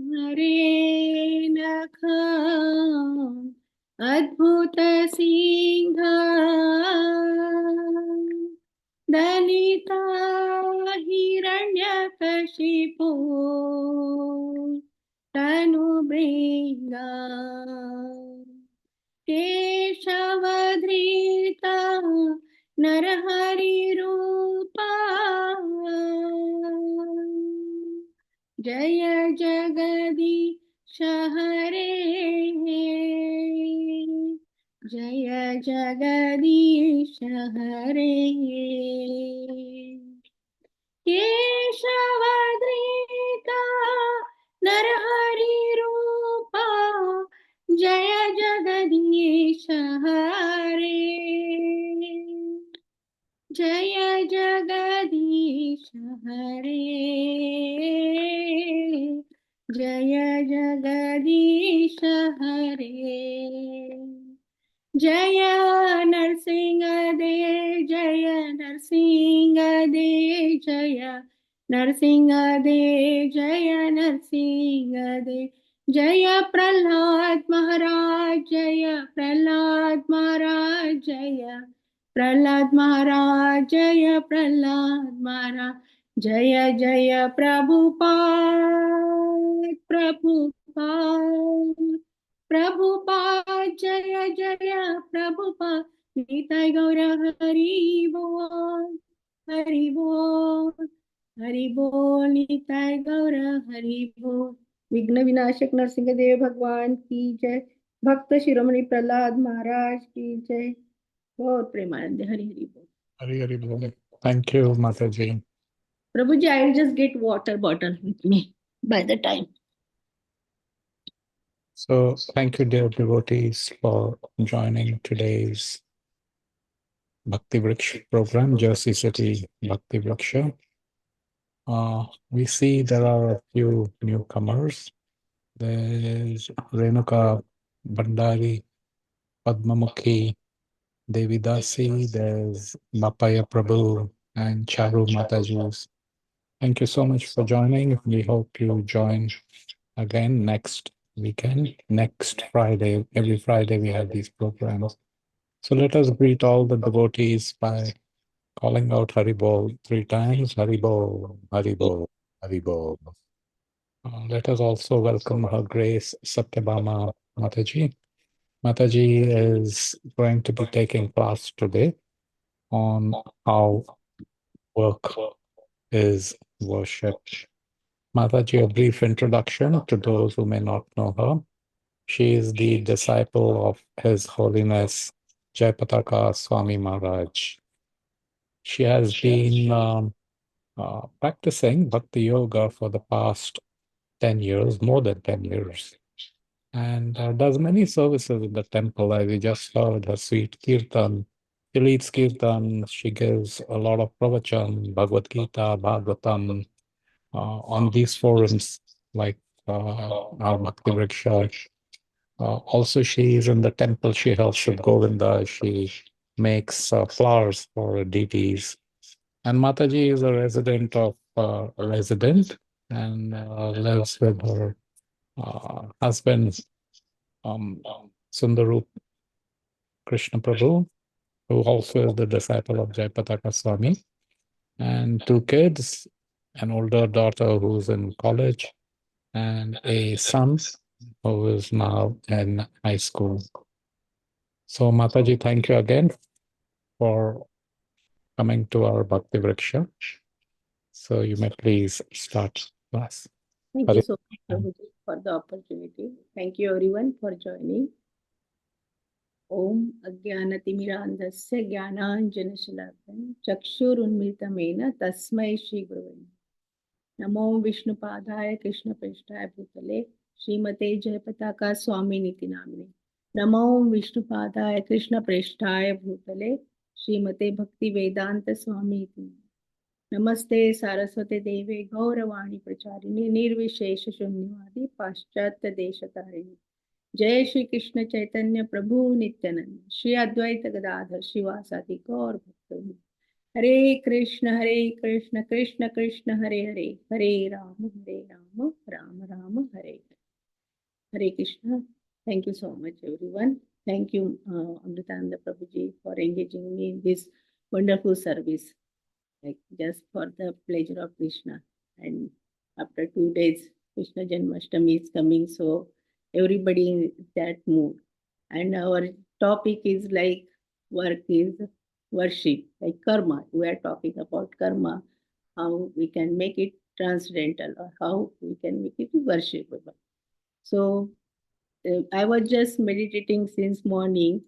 हरे नख अद्भुत सिंह दलिता हिरण्यकशिपु तनुभृङ्गा केशवधृता नरहरिरूपा जय जगदीश हरे जय जगदीश हरे केशवधृता नरहरिरूपा जय जगदीश हरे जय जगदीश हरे जय जगदीश हरे जय नरसिंह देव जय नरसिंह देव जय नरसिंह देव जय नरसिंह देव जय प्रहलाद महाराज जय प्रहलाद महाराज जय प्रहलाद महाराज जय प्रहलाद महाराज जय जय प्रभुपाद प्रभुपाद प्रभुपाद जय जय प्रभुपाद निताय गौर हरि बोल हरि बोल हरि बोल निताय गौर हरि बोल। विघ्न विनाशक नरसिंह देव भगवान की जय। भक्त शिरोमणि प्रहलाद महाराज की जय। बहुत प्रेमानंद हरि हरि बोल। हरि हरि बोल। Thank you, Mataji. Prabhuji, I will just get water bottle with me by the time. So, thank you, dear devotees, for joining today's Bhakti Vriksha program, Jersey City Bhakti Vriksha. We see there are a few newcomers. There's Renuka Bandari, Padmamukhi, Devidasi, there's Mapaya Prabhu, and Charu Mataji's. Thank you so much for joining. We hope you join again next weekend, next Friday. Every Friday we have these programs. So let us greet all the devotees by calling out Haribol 3 times. Haribol, Haribol, Haribol. Let us also welcome Her Grace Satyabhama Mataji. Mataji is going to be taking class today on how work is worship. Mataji, a brief introduction to those who may not know her. She is the disciple of His Holiness Jayapataka Swami Maharaj. She has been practicing Bhakti Yoga for the past 10 years, more than 10 years, and does many services in the temple. As we just heard, her sweet kirtan. She leads kirtan, she gives a lot of pravachan, Bhagavad Gita, Bhagavatam, on these forums like our Bhakti Vriksha. Also, she is in the temple, she helps with Govinda, she makes flowers for deities. And Mataji is a resident of a resident and lives with her husband, Sundarup Krishna Prabhu, who also is the disciple of Jayapataka Swami, and 2 kids, an older daughter who's in college, and a son who is now in high school. So Mataji, thank you again for coming to our Bhakti Vriksha. So you may please start class. Thank you so much, Prabhuji, for the opportunity. Thank you everyone for joining. Om Ajnanatimirandhasya Jnananjanashalakan Chakshurunmilitamena Tasmai Shri Gurave Namo Vishnupadaya Krishna Preshthaya Bhutale Srimate Jayapataka Swami Niti Namine Namo Vishnupadaya Krishna Preshthaya Bhutale Srimate Bhakti Vedanta Swami Niti नमस्ते सारस्वते देवे गौरवाणी प्रचारिणे निर्विशेष शून्यवादी पाश्चात्य देशतारिणे जय श्री कृष्ण चैतन्य प्रभु नित्यानंद श्री अद्वैत गदाधर शिवासादि गौर भक्तवृंद Hare Krishna, Krishna Krishna, Hare Hare, Hare Rama, Rama Rama, Hare Hare Krishna. Thank you so much, everyone. Thank you, Amritananda Prabhuji, for engaging me in this wonderful service, like just for the pleasure of Krishna. And after 2 days, Krishna Janmashtami is coming, so everybody in that mood. And our topic is like work is worship, like karma. We are talking about karma, how we can make it transcendental or how we can make it worshipable. So I was just meditating since morning.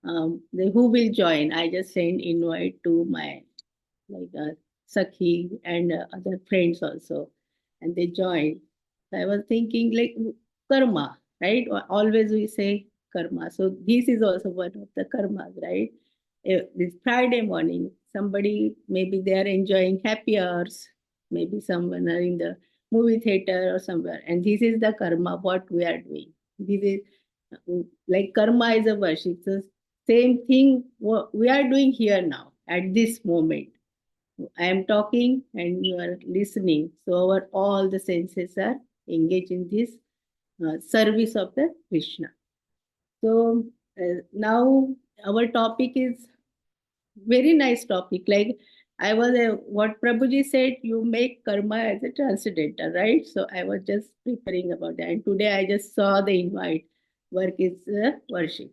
Who will join? I just sent invite to my like Sakhi and other friends also, and they joined. So I was thinking like karma, right? Always we say karma. So this is also one of the karmas, right? This Friday morning, somebody maybe they are enjoying happy hours, maybe someone are in the movie theater or somewhere, and this is the karma what we are doing. This is like karma is a worship. So same thing we are doing here now at this moment. I am talking and you are listening. So our all the senses are engaged in this service of the Krishna. So now our topic is very nice topic. Like I was what Prabhuji said, you make karma as a transcendental, right? So I was just preparing about that. And today I just saw the invite. Work is worship.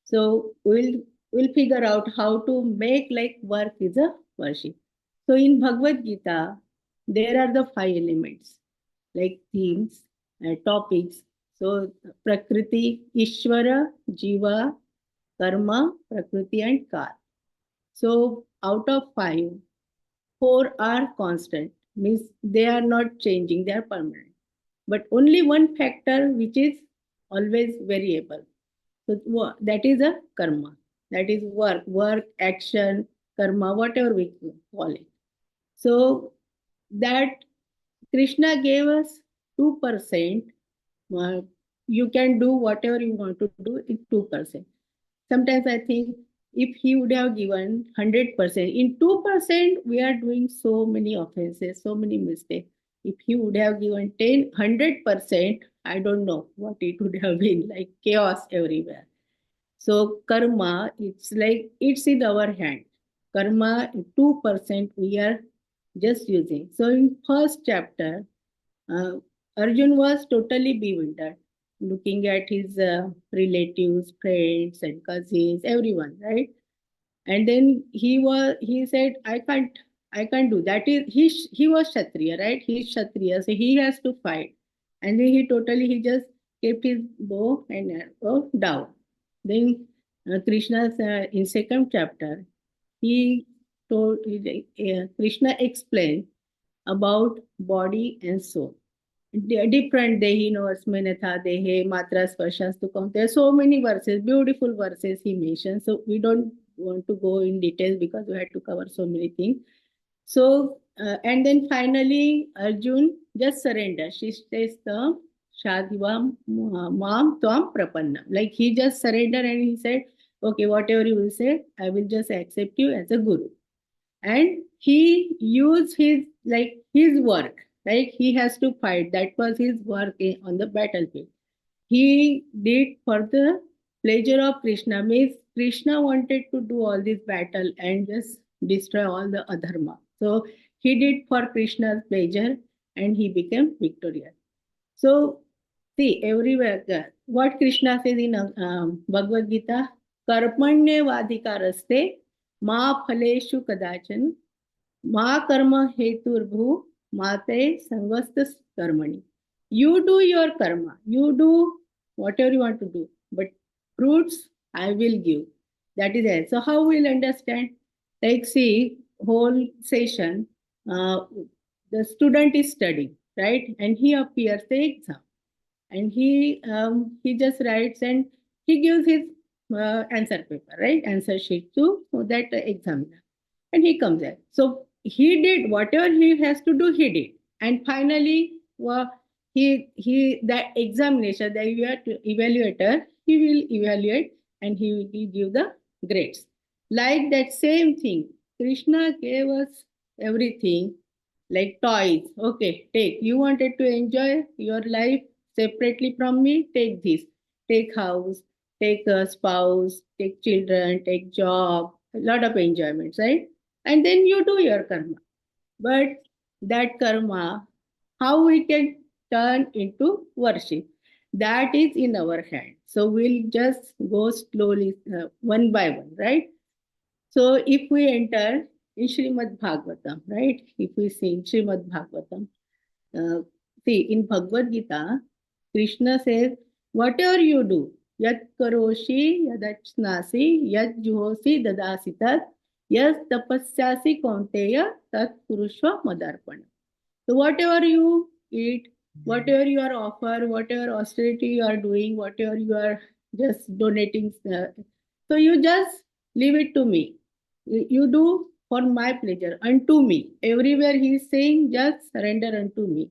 So we'll figure out how to make like work is a worship. So in Bhagavad Gita, there are the 5 elements like themes, topics. So Prakriti, Ishvara, Jiva, Karma, Prakriti, and Kar. So out of 5, 4 are constant, means they are not changing, they are permanent. But only one factor which is always variable. So that is a karma. That is work, action, karma, whatever we call it. So that Krishna gave us 2%. You can do whatever you want to do in 2%. Sometimes I think if he would have given 100%, in 2%, we are doing so many offenses, so many mistakes. If he would have given 100%, I don't know what it would have been, like chaos everywhere. So karma, it's like it's in our hand. Karma, 2% we are just using. So in first chapter, uh, Arjun was totally bewildered, looking at his relatives, friends, and cousins, everyone, right? And then he said, I can't do that. Is he was Kshatriya, right? He's Kshatriya, so he has to fight. And then he just kept his bow and arrow down. Then Krishna's in second chapter, he Krishna explained about body and soul. Different dehi no asmine tha dehe matra sparshas to. There are so many verses, beautiful verses he mentioned. So we don't want to go in details because we had to cover so many things. So and then finally Arjun just surrender. She says the Shadhivam Mam Tvam Prapanna. Like he just surrendered and he said, okay, whatever you will say, I will just accept you as a guru. And he used his like his work, like he has to fight. That was his work on the battlefield. He did for the pleasure of Krishna. Means Krishna wanted to do all this battle and just destroy all the adharma. So he did for Krishna's pleasure and he became victorious. So see everywhere what Krishna says in Bhagavad Gita, karmanye vadhikaraste ma phaleshu kadachan Ma karma heturbhu mate samvasta karmani. You do your karma. You do whatever you want to do. But fruits I will give. That is it. So how we'll understand? Like see, whole session, the student is studying, right? And he appears the exam. And he just writes and he gives his answer paper, right? Answer sheet to that examiner and he comes there. So he did whatever he has to do, he did. And finally, he the examination, the evaluator, he will evaluate and he will give the grades. Like that same thing. Krishna gave us everything like toys. Okay, take. You wanted to enjoy your life separately from me? Take this. Take house, take a spouse, take children, take job, a lot of enjoyments, right? And then you do your karma. But that karma, how we can turn into worship, that is in our hand. So we'll just go slowly, one by one, right? So if we enter in Srimad Bhagavatam, right? If we see Srimad Bhagavatam, uh, see in Bhagavad Gita, Krishna says, whatever you do, yat karoshi, yadachnasi, yat juhosi, dadasi tat, yas tapasyasi kaunteya, tat purushva madarpana. So whatever you eat, whatever you are offer, whatever austerity you are doing, whatever you are just donating, so you just leave it to me. You do for my pleasure, unto me. Everywhere he is saying, just surrender unto me.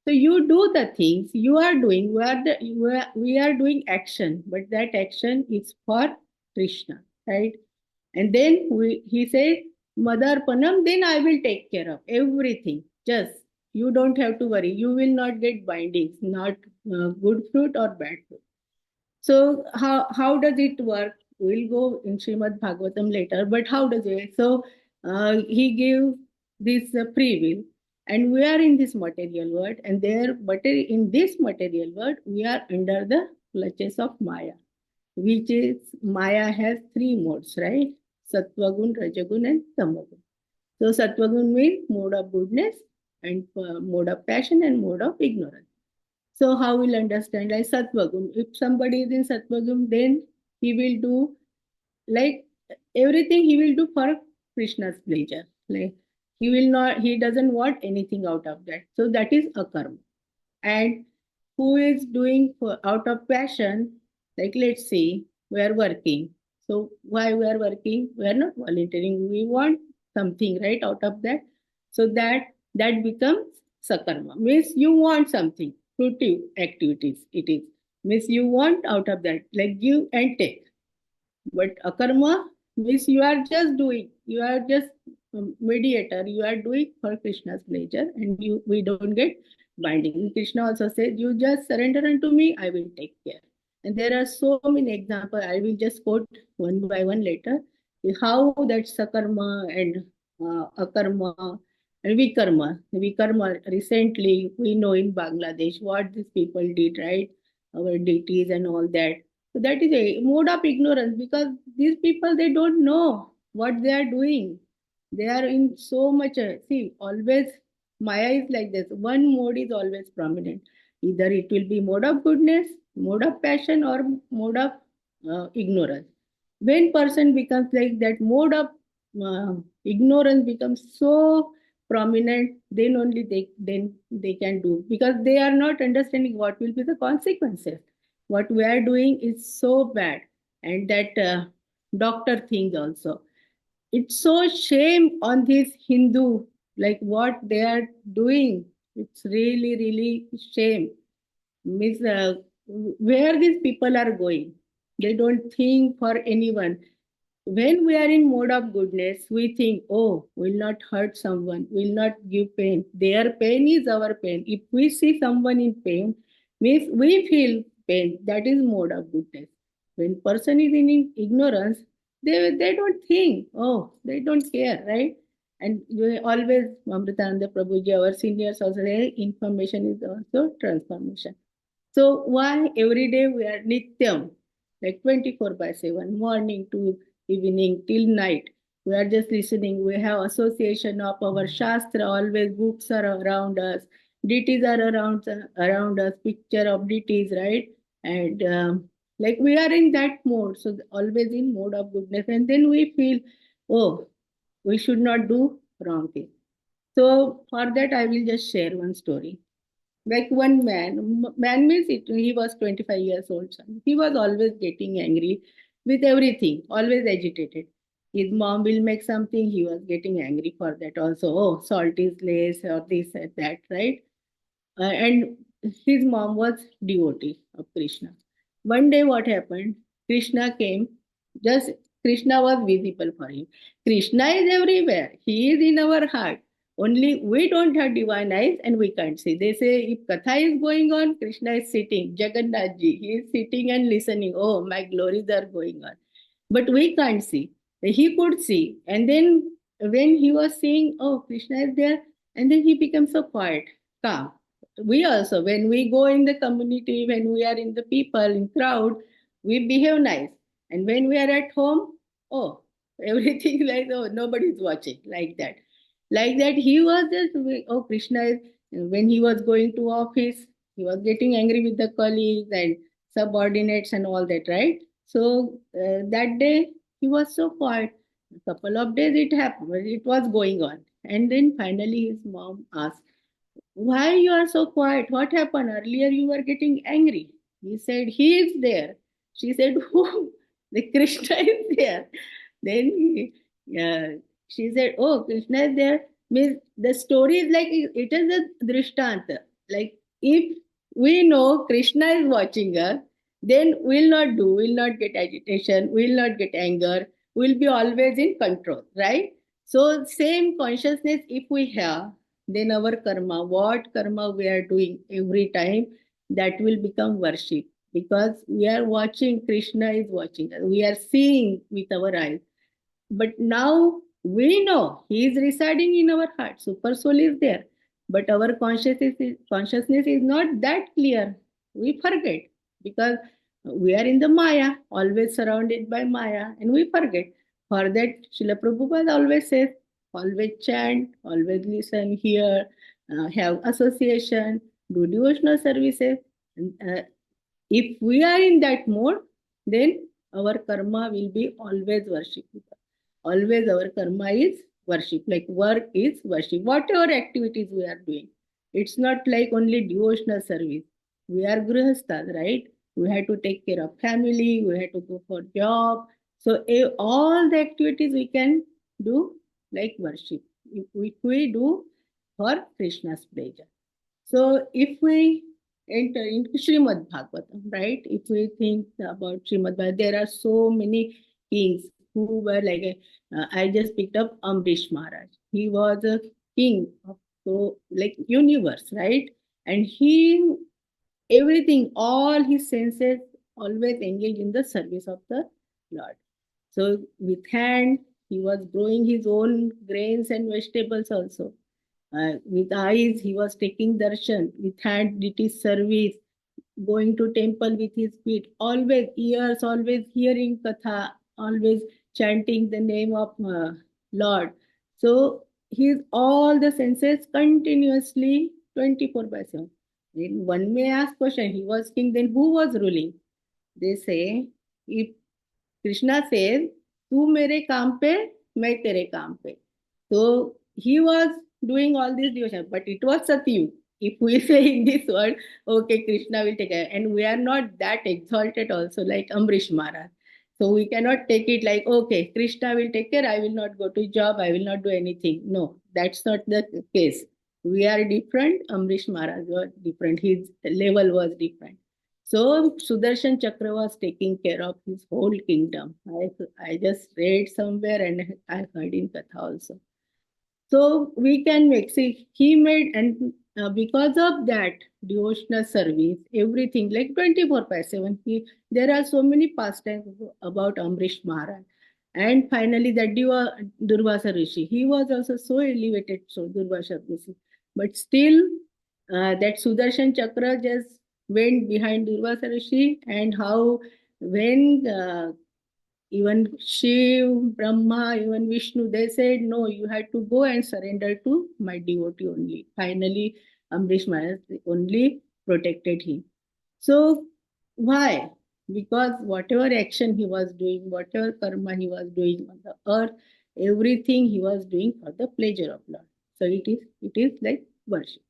So you do the things you are doing. We are doing action, but that action is for Krishna, right? And then he said, Mother Panam, then I will take care of everything. Just you don't have to worry. You will not get bindings, not good fruit or bad fruit. So how does it work? We'll go in Srimad Bhagavatam later, but how does it? So he gave this free will, and we are in this material world, and there, but in this material world, we are under the clutches of Maya, which is Maya has three modes, right? Sattvagun, Rajagun, and Tamagun. So Sattvagun means mode of goodness, and mode of passion, and mode of ignorance. So how will understand like Sattvagun? If somebody is in Sattvagun, then he will do like everything he will do for Krishna's pleasure. Like he doesn't want anything out of that. So that is a karma. And who is doing for out of passion, like let's say we are working. So why we are working? We are not volunteering. We want something right out of that. So that becomes sakarma. Means you want something. Fruitive activities it is. Means you want out of that, like give and take. But akarma means you are just doing, you are just mediator, you are doing for Krishna's pleasure, and we don't get binding. Krishna also said, you just surrender unto me, I will take care. And there are so many examples, I will just quote one by one later, how that sakarma and akarma and vikarma. Vikarma, recently we know in Bangladesh what these people did, right? Our deities and all that. So that is a mode of ignorance because these people they don't know what they are doing. They are in so much. See, always Maya is like this. One mode is always prominent. Either it will be mode of goodness, mode of passion, or mode of ignorance. When person becomes like that, mode of ignorance becomes so prominent. Then only they can do because they are not understanding what will be the consequences. What we are doing is so bad, and that doctor things also, it's so shame on this Hindu, like what they are doing. It's really, really shame. Means where these people are going. They don't think for anyone. When we are in mode of goodness, we think, oh, we'll not hurt someone, we'll not give pain. Their pain is our pain. If we see someone in pain, means we feel pain. That is mode of goodness. When person is in ignorance, they don't think, oh, they don't care, right? And we always, Amritananda Prabhuji, our seniors also say, information is also transformation. So why every day we are nityam, like 24 by 7, morning to evening till night. We are just listening. We have association of our shastra. Always books are around us. Deities are around us. Picture of deities, right? And like we are in that mode. So always in mode of goodness. And then we feel, oh, we should not do wrong thing. So for that, I will just share one story. Like one man means he was 25 years old son. He was always getting angry with everything, always agitated. His mom will make something, he was getting angry for that also. Oh, salt is less or this and that, right? And his mom was devotee of Krishna. One day what happened? Krishna came, just Krishna was visible for him. Krishna is everywhere. He is in our heart. Only we don't have divine eyes and we can't see. They say if Katha is going on, Krishna is sitting. Jagannath ji, he is sitting and listening. Oh, my glories are going on. But we can't see. He could see. And then when he was seeing, oh, Krishna is there, and then he becomes so quiet, calm. We also, when we go in the community, when we are in the people, in crowd, we behave nice. And when we are at home, oh, everything like, oh, nobody's watching, like that. Like that, he was just, oh, Krishna is, when he was going to office, he was getting angry with the colleagues and subordinates and all that, right? So that day he was so quiet. A couple of days it happened, it was going on. And then finally his mom asked, why you are so quiet? What happened? Earlier you were getting angry. He said, he is there. She said, who? The Krishna is there. Then she said, oh, Krishna is there. Means the story is like, it is a drishtanta. Like if we know Krishna is watching us, then we'll not get agitation, we'll not get anger, we'll be always in control, right? So same consciousness if we have, then our karma, what karma we are doing every time, that will become worship, because we are watching, Krishna is watching us, we are seeing with our eyes. But now we know he is residing in our heart, super soul is there, but our consciousness is not that clear. We forget because we are in the Maya, always surrounded by Maya, and we forget. For that, Srila Prabhupada always says, always chant, always listen, hear, have association, do devotional services. And, if we are in that mode, then our karma will be always worship. Always our karma is worship, like work is worship. Whatever activities we are doing, it's not like only devotional service. We are grihasthas, right? We have to take care of family, we have to go for job. So all the activities we can do like worship. If we do for Krishna's pleasure. So if we enter into Srimad Bhagavatam, right? If we think about Srimad Bhagavatam, there are so many kings who were like, I just picked up Amrish Maharaj. He was a king of so like universe, right? And he, everything, all his senses always engaged in the service of the Lord. So with hand, he was growing his own grains and vegetables also. With eyes, he was taking darshan. With hand, it is service. Going to temple with his feet. Always ears, always hearing katha. Always chanting the name of Lord. So his all the senses continuously 24 by 7. Then one may ask question, he was king, then who was ruling? They say, if Krishna says, "Tu mere kaam pe, मैं तेरे काम पे." So he was doing all this devotion, but it was Satyug. If we say in this word, okay, Krishna will take care, and we are not that exalted also like Amrish Maharaj. So we cannot take it like, okay, Krishna will take care, I will not go to job, I will not do anything. No, that's not the case. We are different. Amrish Maharaj was different. His level was different. So Sudarshan Chakra was taking care of his whole kingdom. I just read somewhere and I heard in Katha also. So we can make, see, he made, and because of that devotional service, everything like 24 by 7, there are so many pastimes about Amrish Maharaj. And finally, that Durvasa Rishi, he was also so elevated, so Durvasa Rishi. But still, that Sudarshan Chakra just went behind Durvasa Rishi, and how when even Shiv, Brahma, even Vishnu, they said, no, you had to go and surrender to my devotee only. Finally, Amrish Maharaj only protected him. So, why? Because whatever action he was doing, whatever karma he was doing on the earth, everything he was doing for the pleasure of Lord. So, it is like worship.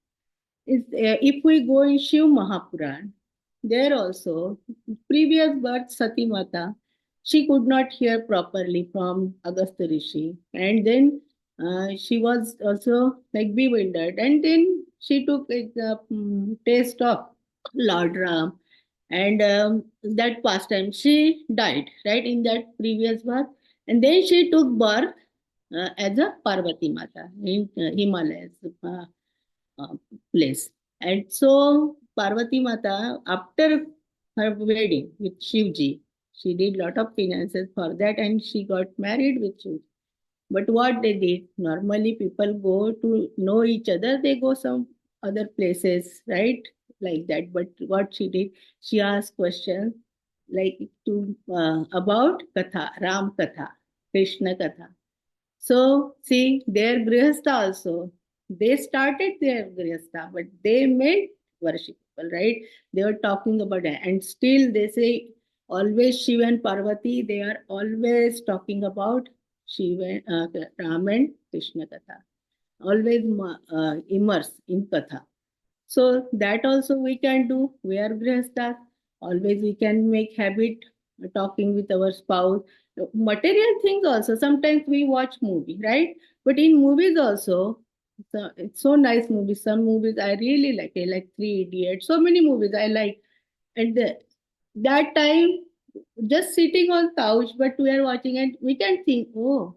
If we go in Shiv Mahapuran, there also, previous birth Sati Mata, she could not hear properly from Agastya Rishi. And then she was also like bewildered. And then she took like the taste of Lord Ram. And that pastime, she died, right, in that previous birth. And then she took birth as a Parvati Mata in Himalayas uh, place. And so Parvati Mata, after her wedding with Shivji, she did lot of penances for that, and she got married with Shivji. But what they did, normally people go to know each other, they go some other places, right? Like that. But what she did, she asked questions like to about Katha, Ram Katha, Krishna Katha. So see, their Grihastha also, they started their Grihastha, but they made worship people, right? They were talking about it. And still they say always Shiva and Parvati, they are always talking about Shiva, Ram and Krishna Katha. Always immersed in Katha. So that also we can do. We are grihasthas. Always we can make habit talking with our spouse. Material things also. Sometimes we watch movie, right? But in movies also, so it's so nice movies. Some movies I really like Three Idiots. So many movies I like. And that time, just sitting on couch, but we are watching and we can think, oh,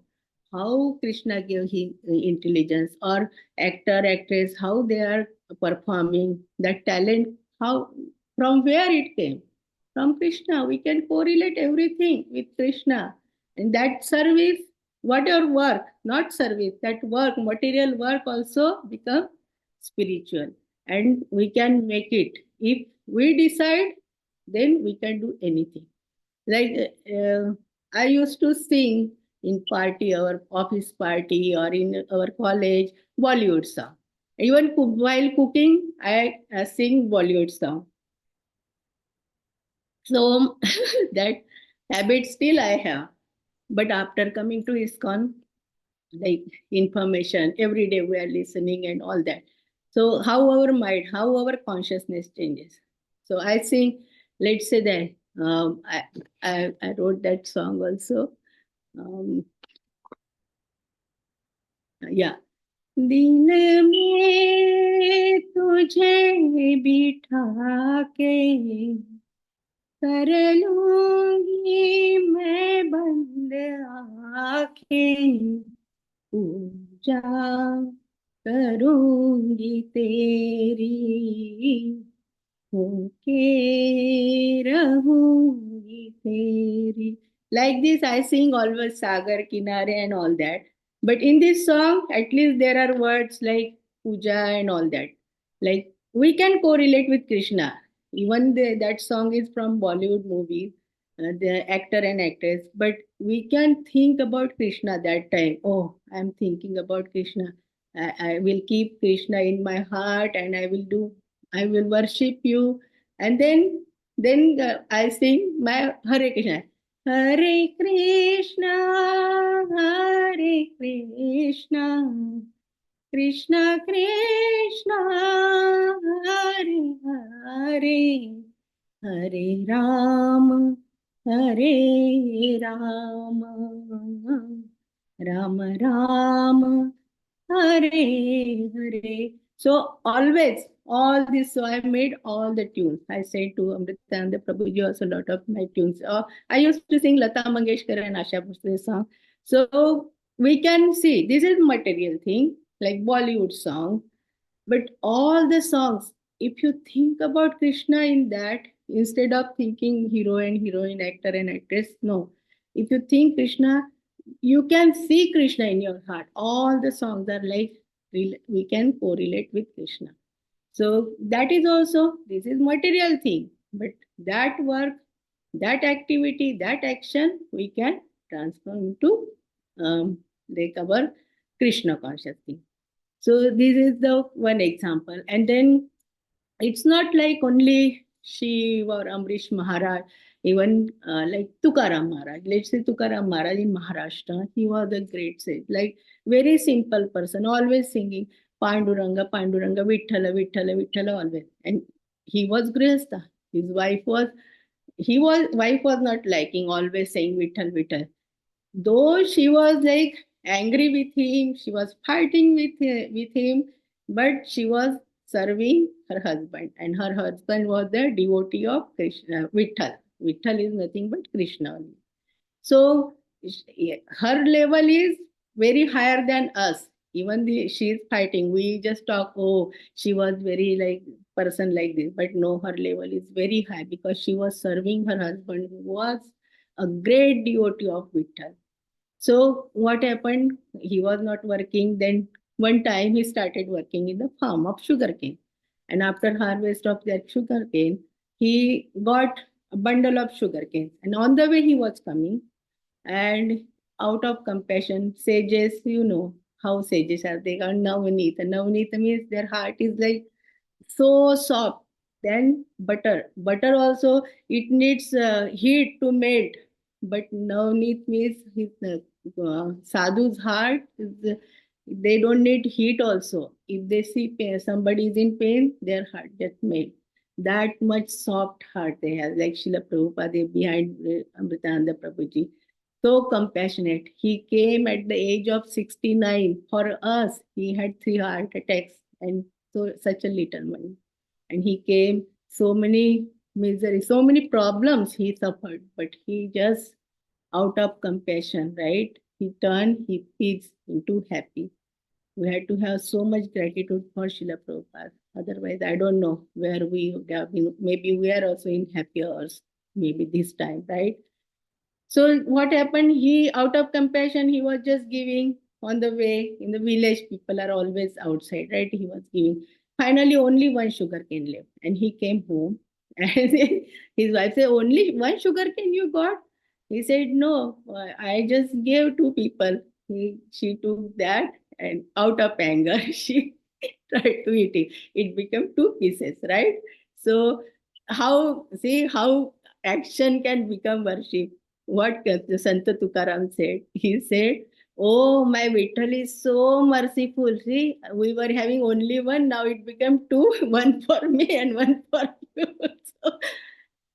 how Krishna gave him intelligence, or actor, actress, how they are performing, that talent, how, from where it came. From Krishna. We can correlate everything with Krishna. And that service, whatever work, not service, that work, material work also become spiritual. And we can make it. If we decide, then we can do anything. Like I used to sing in party, our office party, or in our college, Bollywood song. Even while cooking, I sing Bollywood song. So that habit still I have. But after coming to ISKCON, like information, every day we are listening and all that. So how our mind, how our consciousness changes. So I think, let's say that I wrote that song also. Um, yeah. दिल में तुझे बिठा के कर लूंगी मैं बंद आंखें पूजा करूंगी तेरी होके रहूंगी तेरी. Like this I sing always Sagar Kinare and all that. But in this song, at least there are words like puja and all that. Like we can correlate with Krishna. Even that song is from Bollywood movies, the actor and actress. But we can think about Krishna that time. Oh, I'm thinking about Krishna. I will keep Krishna in my heart, and I will worship you. And then I sing my Hare Krishna. Hare Krishna, Hare Krishna, Krishna Krishna, Hare Hare, Hare Ram, Hare Ram, Ram Ram, Hare Hare. So always all this. So I made all the tunes. I said to Amritananda Prabhuji also a lot of my tunes. I used to sing Lata Mangeshkar and Asha Bhosle song. So we can see this is material thing like Bollywood song, but all the songs, if you think about Krishna in that, instead of thinking hero and heroine, actor and actress, no. If you think Krishna, you can see Krishna in your heart. All the songs are like we can correlate with Krishna. So that is also, this is material thing. But that work, that activity, that action, we can transform into like our Krishna conscious thing. So this is the one example. And then it's not like only Shiv or Amrish Maharaj, even like Tukaram Maharaj. Let's say Tukaram Maharaj in Maharashtra, he was a great sage, like very simple person, always singing Panduranga, Panduranga, Vithala, Vithala, Vithala, always. And he was Grihastha. His wife was not liking always saying Vittal, Vittal. Though she was like angry with him, she was fighting with him, but she was serving her husband, and her husband was the devotee of Krishna, Vitthal. Vitthal is nothing but Krishna only. So her level is very higher than us. Even she's fighting. We just talk, oh, she was very like person like this. But no, her level is very high because she was serving her husband, who was a great devotee of Vittal. So what happened? He was not working. Then one time he started working in the farm of sugarcane. And after harvest of that sugarcane, he got a bundle of sugarcane. And on the way he was coming, and out of compassion, sages, you know how sages are. They are Navneet. And Navneet means their heart is like so soft. Then butter also, it needs heat to melt, but Navneet means his sadhu's heart is, they don't need heat also. If they see pain, somebody is in pain, their heart just melt. That much soft heart they have, like Srila Prabhupada behind Amritananda Prabhuji. So compassionate. He came at the age of 69. For us, he had 3 heart attacks and so such a little money. And he came, so many misery, so many problems he suffered, but he just out of compassion, right? He turned his peace into happy. We had to have so much gratitude for Srila Prabhupada. Otherwise, I don't know where we would have been. Maybe we are also in happier hours, maybe this time, right? So what happened? He, out of compassion, he was just giving on the way. In the village, people are always outside, right? He was giving. Finally, only one sugar cane left, and he came home. And his wife said, "Only one sugar cane you got?" He said, "No, I just gave 2 people." She took that, and out of anger, she tried to eat it. It became 2 pieces, right? So how, see how action can become worship. What Santa Tukaram said. He said, "Oh, my Vittal is so merciful. See, we were having only one, now it became two, one for me and one for you." So,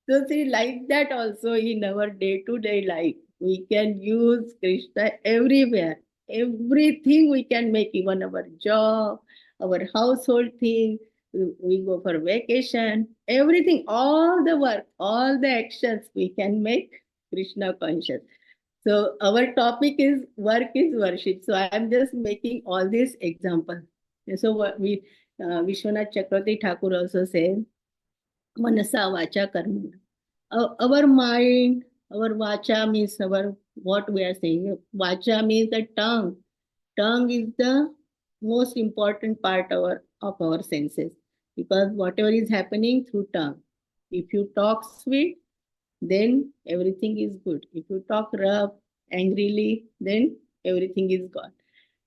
so see, like that also in our day-to-day life, we can use Krishna everywhere. Everything we can make, even our job, our household thing. We go for vacation, everything, all the work, all the actions we can make Krishna conscious. So our topic is work is worship. So I am just making all these examples. So what we Vishwanath Chakravarti Thakur also says, Manasa Vacha Karma. Our mind, our Vacha means our what we are saying. Vacha means the tongue. Tongue is the most important part of our senses, because whatever is happening through tongue. If you talk sweet, then everything is good. If you talk rough, angrily, then everything is gone.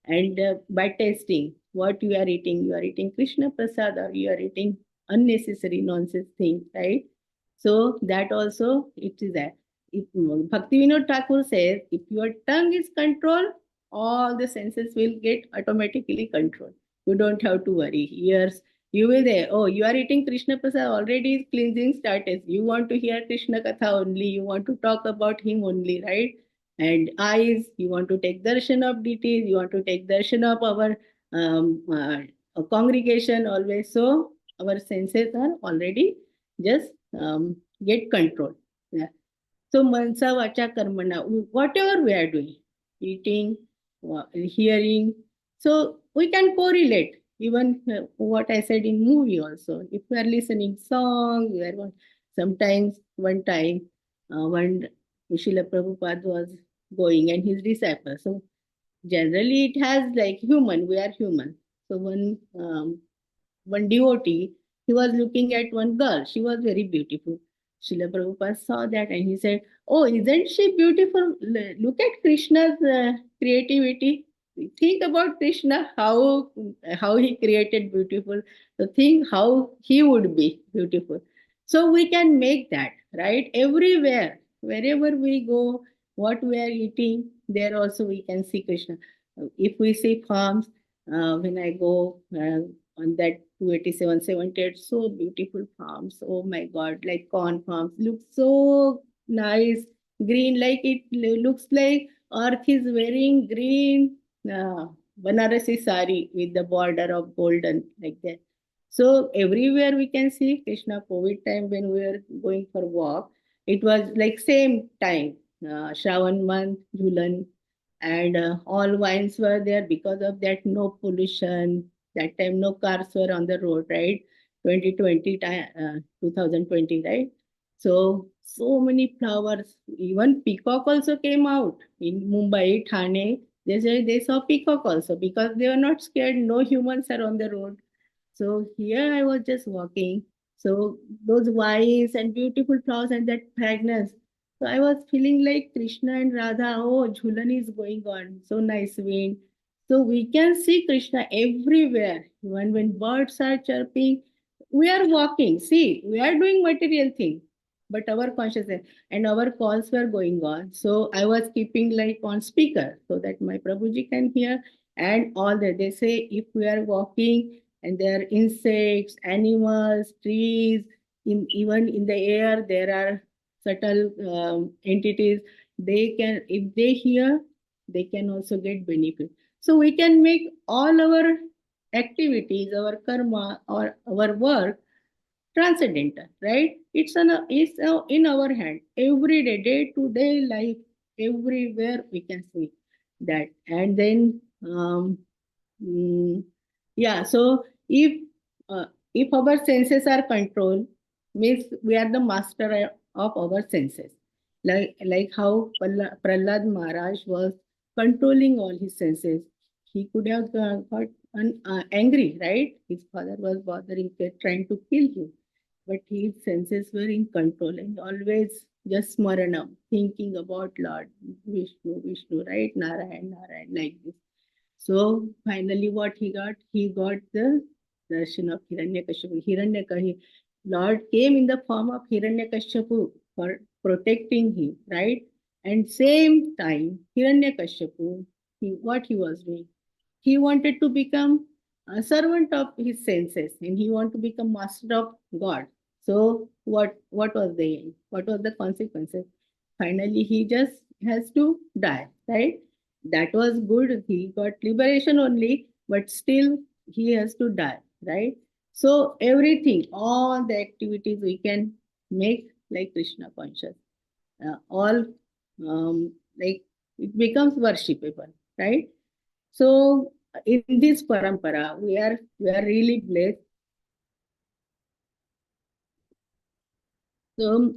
And by tasting what you are eating Krishna Prasad, or you are eating unnecessary nonsense things, right? So that also it is that. If Bhakti Vinod Thakur says, if your tongue is controlled, all the senses will get automatically controlled. You don't have to worry. Ears, you will there. Oh, you are eating Krishna Prasad, already cleansing started. You want to hear Krishna Katha only. You want to talk about him only, right? And eyes, you want to take darshan of deities, you want to take darshan of our congregation always. So our senses are already just get controlled. Yeah. So mansa vacha karmana, whatever we are doing, eating, hearing, so we can correlate. Even what I said in movie also. If we are listening song, we are sometimes one time when Srila Prabhupada was going and his disciples. So generally it has like human, we are human. So one devotee, he was looking at one girl. She was very beautiful. Srila Prabhupada saw that and he said, "Oh, isn't she beautiful? Look at Krishna's creativity. Think about Krishna, how he created beautiful. So think how he would be beautiful." So we can make that, right? Everywhere, wherever we go, what we are eating, there also we can see Krishna. If we see farms, when I go on that 287, 78, so beautiful farms. Oh my God, like corn farms, look so nice, green, like it looks like earth is wearing green Banarasi sari with the border of golden, like that. So everywhere we can see Krishna. COVID time when we were going for walk, it was like same time. Shravan month, Julan, and all wines were there because of that. No pollution. That time, no cars were on the road, right? 2020 time, 2020, right? So many flowers. Even peacock also came out in Mumbai, Thane. They say they saw peacock also because they were not scared. No humans are on the road. So here I was just walking. So those vines and beautiful flowers and that fragrance. So I was feeling like Krishna and Radha. Oh, Jhulan is going on. So nice wind. So we can see Krishna everywhere. Even when birds are chirping, we are walking. See, we are doing material thing, but our consciousness and our calls were going on. So I was keeping like on speaker so that my Prabhuji can hear and all that. They say if we are walking and there are insects, animals, trees, even in the air there are subtle entities. They can, if they hear, they can also get benefit. So we can make all our activities, our karma, or our work transcendental, right? It's in our hand every day, day to day life, everywhere we can see that. And then Mm, yeah, so uh, if our senses are controlled, means we are the master of our senses. Like how Prahlad Maharaj was controlling all his senses. He could have got angry, right? His father was bothering, trying to kill him, but his senses were in control and always just smaranam, thinking about Lord Vishnu, Vishnu, right? Narayan, Narayan, like this. So finally, what he got? He got the darshan of Hiranyakashipu. Lord came in the form of Hiranyakashipu for protecting him, right? And same time, Hiranyakashipu, what he was doing? He wanted to become a servant of his senses, and he wanted to become master of God. So what was the end? What was the consequences? Finally, he just has to die, right? That was good. He got liberation only, but still he has to die, right? So everything, all the activities we can make like Krishna conscious. All like it becomes worshipable, right? So in this parampara, we are really blessed. So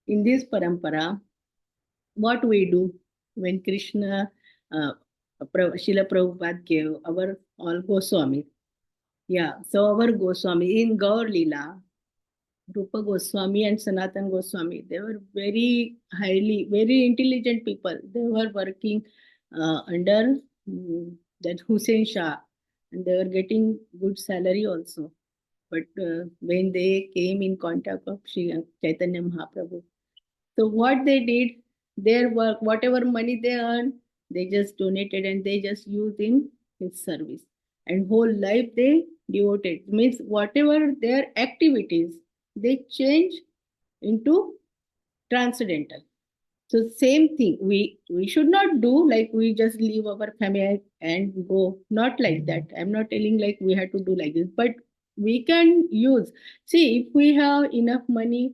in this parampara, what we do when Krishna, Srila Prabhupada gave our all Goswami. Yeah, so our Goswami in Gaur Lila, Rupa Goswami and Sanatan Goswami, they were very highly, very intelligent people. They were working under that Hussein Shah, and they were getting good salary also. But when they came in contact of Sri Chaitanya Mahaprabhu, so what they did, their work, whatever money they earned, they just donated and they just used in his service. And whole life they devoted. Means whatever their activities, they change into transcendental. So same thing. We should not do like we just leave our family and go. Not like that. I'm not telling like we have to do like this, but we can use. See, if we have enough money,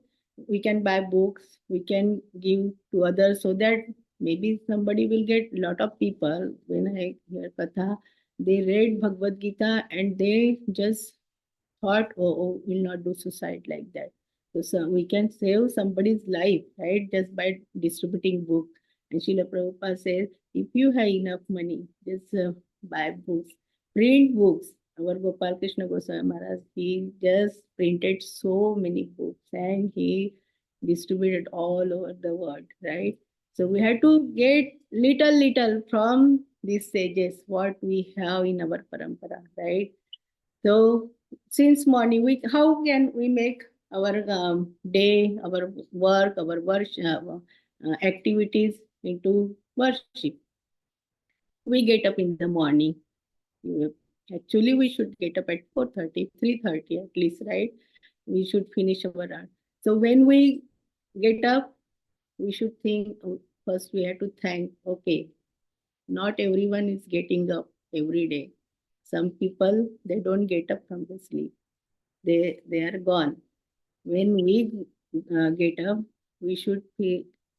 we can buy books. We can give to others so that maybe somebody will get. A lot of people when I hear katha, they read Bhagavad Gita and they just thought, we'll not do suicide like that. So we can save somebody's life, right? Just by distributing book. And Srila Prabhupada says, if you have enough money, just buy books, print books. Our Gopal Krishna Goswami Maharaj, he just printed so many books and he distributed all over the world, right? So we had to get little from these sages, what we have in our parampara, right? So since morning, we how can we make our day, our work, our activities into worship? We get up in the morning. Actually, we should get up at 4:30, 3:30 at least, right? We should finish our art. So when we get up, we should think first we have to thank, okay, not everyone is getting up every day. Some people, they don't get up from the sleep. They are gone. When we get up, we should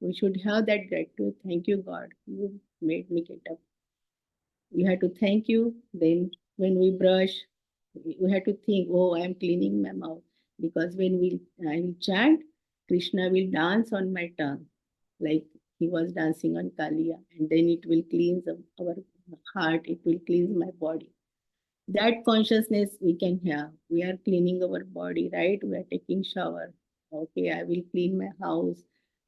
We should have that gratitude. Thank you, God. You made me get up. You have to thank you. Then when we brush, we have to think, oh, I'm cleaning my mouth. Because when I will chant, Krishna will dance on my tongue, like he was dancing on Kaliya. And then it will cleanse our heart, it will cleanse my body. That consciousness we can have. We are cleaning our body, right? We are taking shower. Okay, I will clean my house.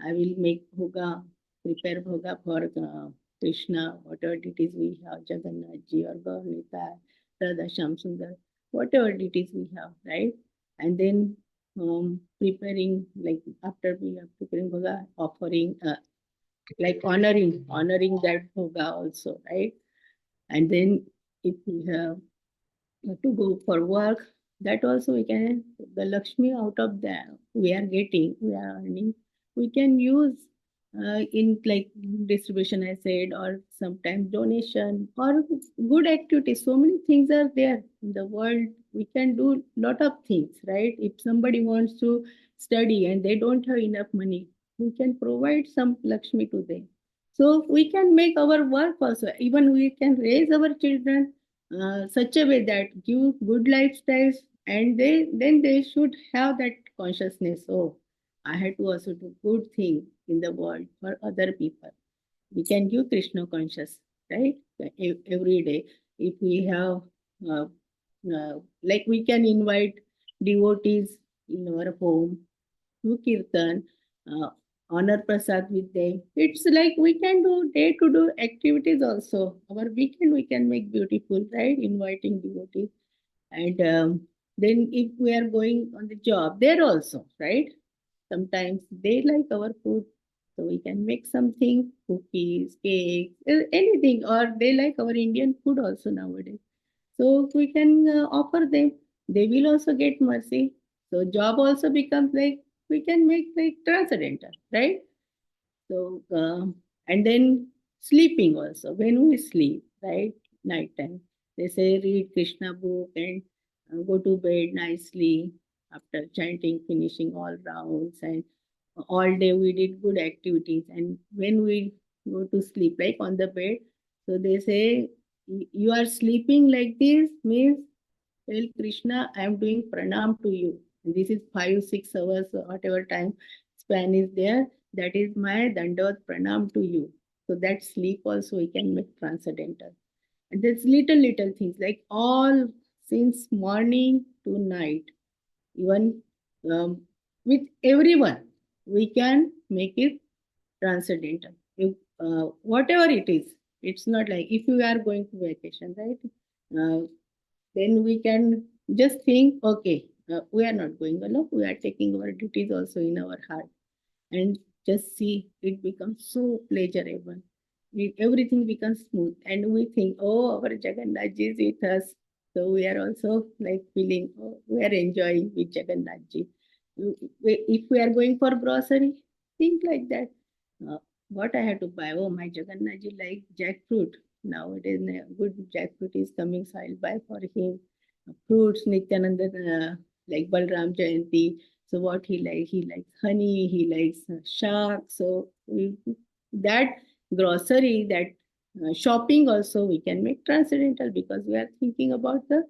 I will make bhoga, prepare bhoga for Krishna, whatever deities we have, Jagannath ji or Gaurnita, Radha Sham Sundar, whatever deities we have, right? And then preparing, like after we are preparing bhoga, offering, like honoring that bhoga also, right? And then if we have to go for work, that also we can, the Lakshmi out of that we are getting, we are earning, we can use in like distribution, I said, or sometimes donation or good activities. So many things are there in the world. We can do lot of things, right? If somebody wants to study and they don't have enough money, we can provide some Lakshmi to them. So we can make our work also. Even we can raise our children such a way that give good lifestyles, and they should have that consciousness. Oh, I had to also do good thing in the world for other people. We can give Krishna conscious, right? Every day. If we have, uh, like we can invite devotees in our home, do kirtan, uh, honor prasad with them. It's like we can do day to do activities also. Our weekend we can make beautiful, right? Inviting devotees. And then if we are going on the job, there also, right? Sometimes they like our food. So we can make something, cookies, cakes, anything, or they like our Indian food also nowadays. So we can offer them. They will also get mercy. So job also becomes like we can make like transcendental, right? So and then sleeping also. When we sleep, right, nighttime, they say read Krishna book and go to bed nicely after chanting, finishing all rounds, and all day we did good activities. And when we go to sleep, like on the bed, so they say you are sleeping like this means, tell Krishna, I am doing pranam to you. And this is 5, 6 hours, whatever time span is there. That is my dandavat pranam to you. So that sleep also we can make transcendental. And there's little things like all since morning to night, even with everyone, we can make it transcendental. If, whatever it is, it's not like if you are going to vacation, right? Then we can just think, okay, we are not going alone. We are taking our duties also in our heart, and just see it becomes so pleasurable. Everything becomes smooth, and we think, oh, our Jagannath ji is with us. So we are also like feeling, oh, we are enjoying with Jagannath ji. If we are going for grocery, think like that. Uh, what I have to buy? Oh, my Jagannath ji like jackfruit. Nowadays, good jackfruit is coming, so I'll buy for him. Fruits, Nityananda, like Balram Jayanti. So what he likes honey, he likes shark. So that grocery, that shopping also we can make transcendental because we are thinking about the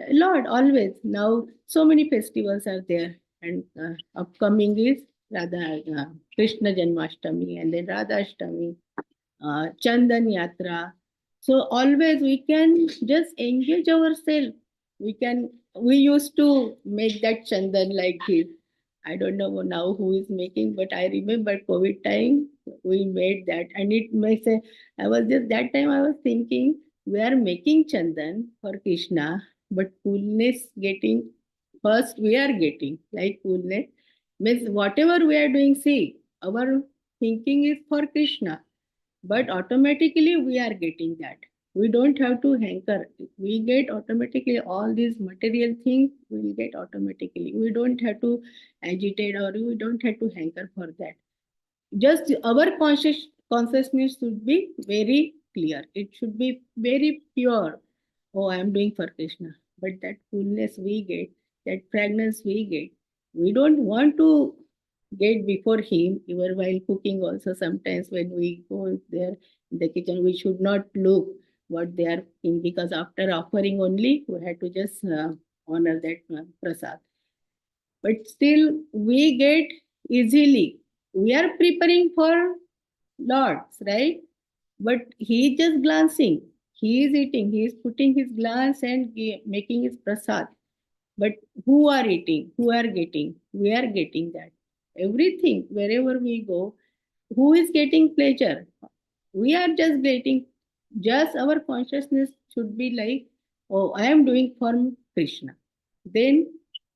Lord always. Now so many festivals are there, and upcoming is Radha Krishna Janmashtami, and then Radha Ashtami, Chandan Yatra. So always we can just engage ourselves. We used to make that Chandan like this. I don't know now who is making, but I remember COVID time we made that, and it makes a. I was just that time I was thinking we are making Chandan for Krishna, but coolness getting first we are getting like coolness means whatever we are doing. See, our thinking is for Krishna, but automatically we are getting that. We don't have to hanker. We get automatically all these material things, we will get automatically. We don't have to agitate, or we don't have to hanker for that. Just our consciousness should be very clear. It should be very pure. Oh, I am doing for Krishna. But that coolness we get, that fragrance we get, we don't want to get before him. Even while cooking also, sometimes when we go there in the kitchen, we should not look what they are cooking, because after offering only, we had to just honor that prasad. But still, we get easily. We are preparing for Lord's, right? But he just glancing. He is eating. He is putting his glance and making his prasad. But who are eating? Who are getting? We are getting that. Everything, wherever we go, who is getting pleasure? We are just getting, just our consciousness should be like, oh, I am doing for Krishna. Then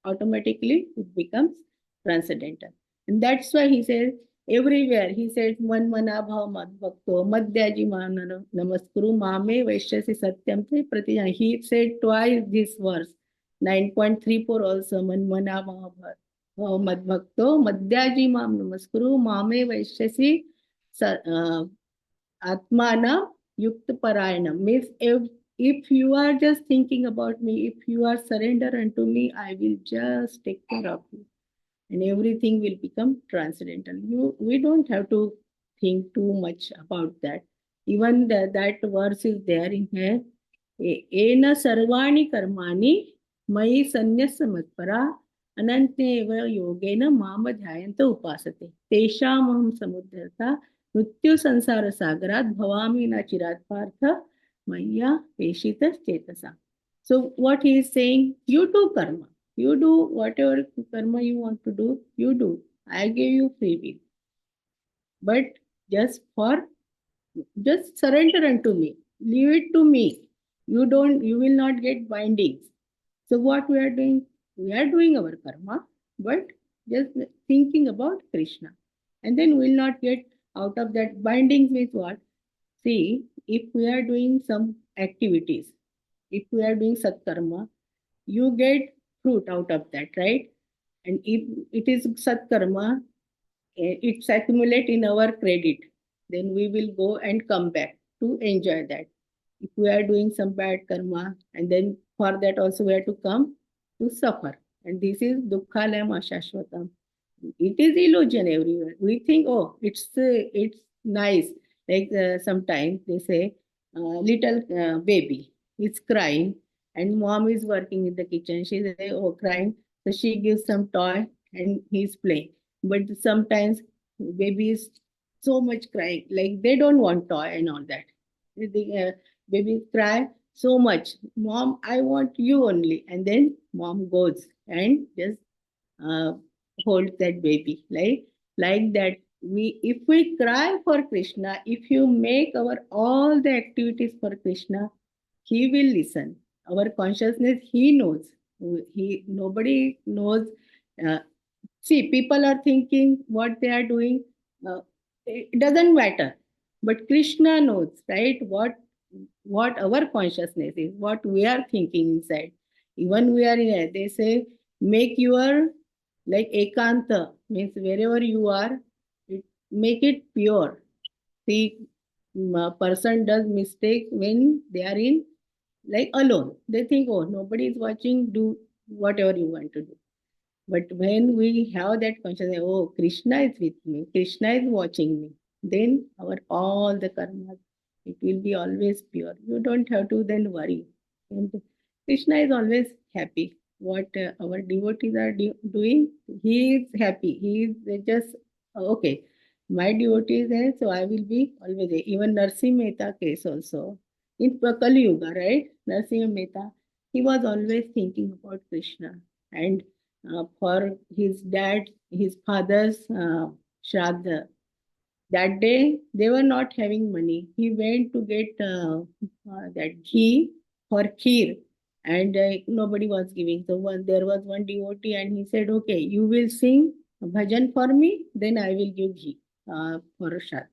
automatically it becomes transcendental. And that's why he says everywhere, he says man mana bhav mad bhakto madhyaji namaskuru mame vaishyasi satyam te pratijana. He said twice this verse, 9.34 also, man mana bhav mad bhakto madhyaji mam namaskuru mame vaishyasi Atmana Yukta Parayanam means if you are just thinking about me, if you are surrender unto me, I will just take care of you. And everything will become transcendental. We don't have to think too much about that. Even that verse is there in here. Ena sarvani karmani mai sanyasa matpara ananteva yogena mama dhyayanto upasate teshamaham samudhrata मृत्यु संसार सागरात भवामी ना चिरात पार्थ मैया पेशित चेतसा. So what he is saying, you do karma, you do whatever karma you want to do, you do. I gave you free will, but just for, just surrender unto me, leave it to me. You will not get bindings. So what we are doing, we are doing our karma, but just thinking about Krishna, and then we will not get out of that bindings with what. See, if we are doing some activities, if we are doing satkarma, you get fruit out of that, right? And if it is satkarma, it's accumulate in our credit, then we will go and come back to enjoy that. If we are doing some bad karma, and then for that also we have to come to suffer. And this is dukkhalayam ashashvatam. It is illusion everywhere. We think, oh, it's nice. Like sometimes they say, little baby is crying, and mom is working in the kitchen. She say, oh, crying. So she gives some toy, and he's playing. But sometimes baby is so much crying, like they don't want toy and all that. The babies cry so much. Mom, I want you only. And then mom goes and just uh, hold that baby, like that. We, if we cry for Krishna, if you make our all the activities for Krishna, he will listen. Our consciousness, he knows. He, nobody knows. uh, See, people are thinking what they are doing, uh, it doesn't matter, but Krishna knows, right? What our consciousness is, what we are thinking inside. Even we are in it, they say, make your, like ekanta, means wherever you are, make it pure. See, a person does mistake when they are in, like alone. They think, oh, nobody is watching, do whatever you want to do. But when we have that consciousness, oh, Krishna is with me, Krishna is watching me, then our all the karmas, it will be always pure. You don't have to then worry. And Krishna is always happy. What our devotees are doing, he is happy. He is just, okay, my devotee is there, so I will be always there. Even Narsimha Mehta case also. In Kali Yuga, right? Narsimha Mehta, he was always thinking about Krishna. And for his dad, his father's Shraddha. That day, they were not having money. He went to get that ghee for kheer, and nobody was giving. So there was one devotee, and he said, okay, you will sing bhajan for me, then I will give ghee for Shraddha.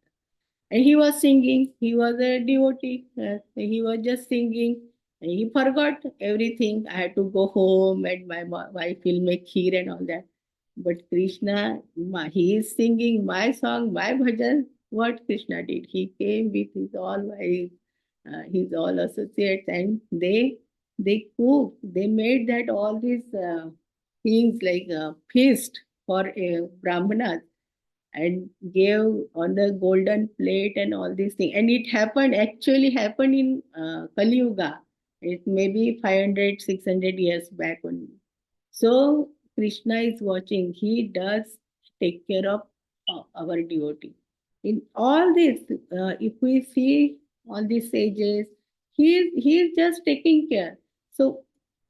And he was singing. He was a devotee. He was just singing. And he forgot everything. I had to go home and my wife will make kheer and all that. But Krishna, he is singing my song, my bhajan. What Krishna did? He came with his all associates, and they cooked. They made that all these things like a feast. for Brahmanas and gave on the golden plate and all these things. And it actually happened in Kali Yuga. It may be 500, 600 years back only. So Krishna is watching. He does take care of our devotee. In all this, if we see all these sages, he is just taking care. So,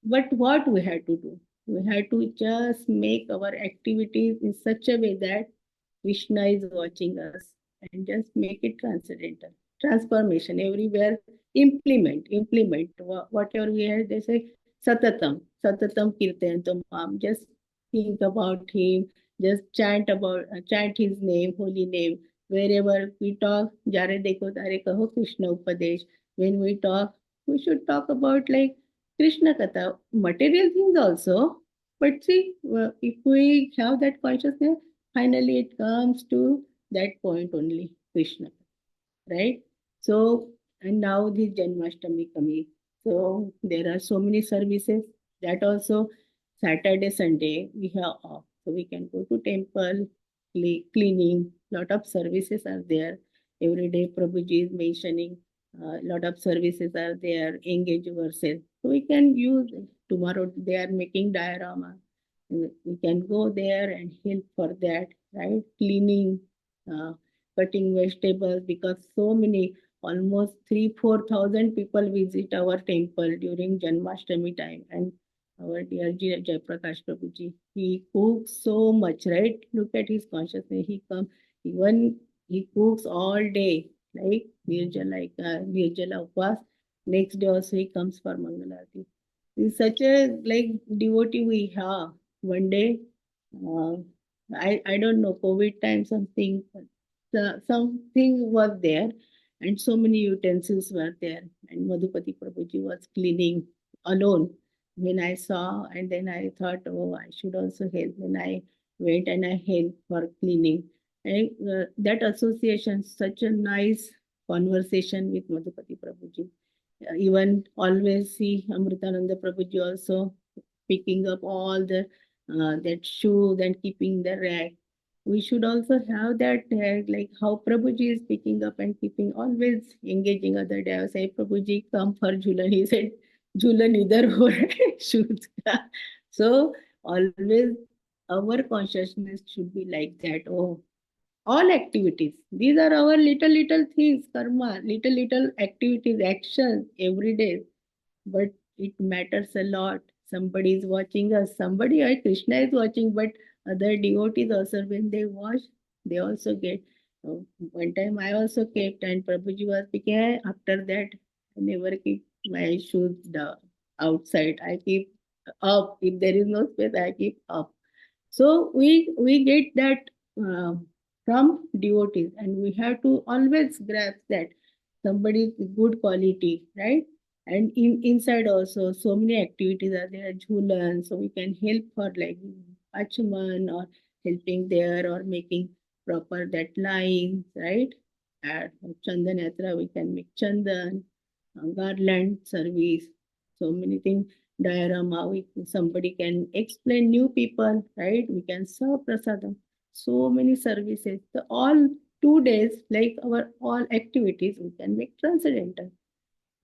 but what we had to do? We had to just make our activities in such a way that Krishna is watching us and just make it transcendental. Transformation everywhere. Implement whatever we have. They say satatam kirtanam mam. Just think about him. Just chant his name, holy name. Wherever we talk, jare dekho tare kaho Krishna upadesh. When we talk, we should talk about like Krishna Katha, material things also. But see, if we have that consciousness, finally it comes to that point only, Krishna, right? So, and now the Janmashtami coming. So, there are so many services that also Saturday, Sunday we have off. So, we can go to temple, cleaning, lot of services are there. Every day, Prabhuji is mentioning lot of services are there, engage yourself. So, we can use tomorrow, they are making diorama. We can go there and help for that, right? Cleaning, uh, cutting vegetables, because so many, almost 3 4 thousand people visit our temple during Janmashtami time. And our dear Jayaprakash Prabhuji, he cooks so much, right? Look at his consciousness. He come, even he cooks all day, like Nirjala Upvas. Next day also he comes for Mangalarti. He's such a like devotee we have. One day, uh, I don't know, COVID time something, something was there, and so many utensils were there, and Madhupati Prabhuji was cleaning alone. When I saw, and then I thought, oh, I should also help. When I went and I helped for cleaning, and that association, such a nice conversation with Madhupati Prabhuji. Even always see Amritananda Prabhuji also picking up all the that shoes and keeping the rack. We should also have that like how Prabhuji is picking up and keeping, always engaging. Other day I was say, Prabhuji come for Jhulan. He said Jhulan idhar ho raha hai, shoes ka. So always our consciousness should be like that. Oh, all activities, these are our little things, karma, little activities, actions every day, but it matters a lot. Somebody is watching us, somebody, Krishna is watching, but other devotees also, when they watch, they also get. One time I also kept, and Prabhuji was speaking. After that, I never keep my shoes outside. I keep up. If there is no space, I keep up. So we get that from devotees, and we have to always grasp that somebody's good quality, right? And inside also, so many activities are there, Jhulan, so we can help for like Achaman or helping there or making proper that lines, right? At Chandan Yatra, we can make Chandan, garland service, so many things, diorama, somebody can explain new people, right? We can serve prasadam, so many services. So all 2 days, like our all activities, we can make transcendental.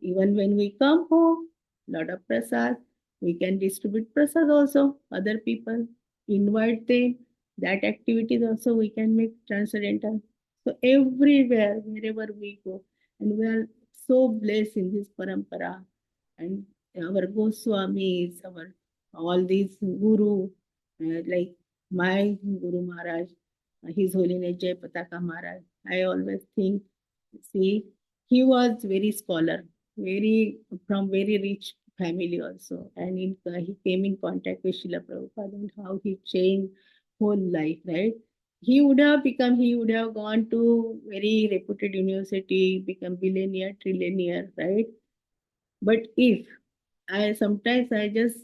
Even when we come home, lot of prasad, we can distribute prasad also, other people, invite them, that activities also we can make transcendental. So everywhere, wherever we go, and we are so blessed in this parampara, and our Goswamis, our all these guru, like my Guru Maharaj, His Holiness Jai Pataka Maharaj. I always think, see, he was very scholar, very from very rich family also, and he came in contact with Srila Prabhupada, and how he changed whole life, right? He would have gone to very reputed university, become billionaire, trillionaire, right? But if I just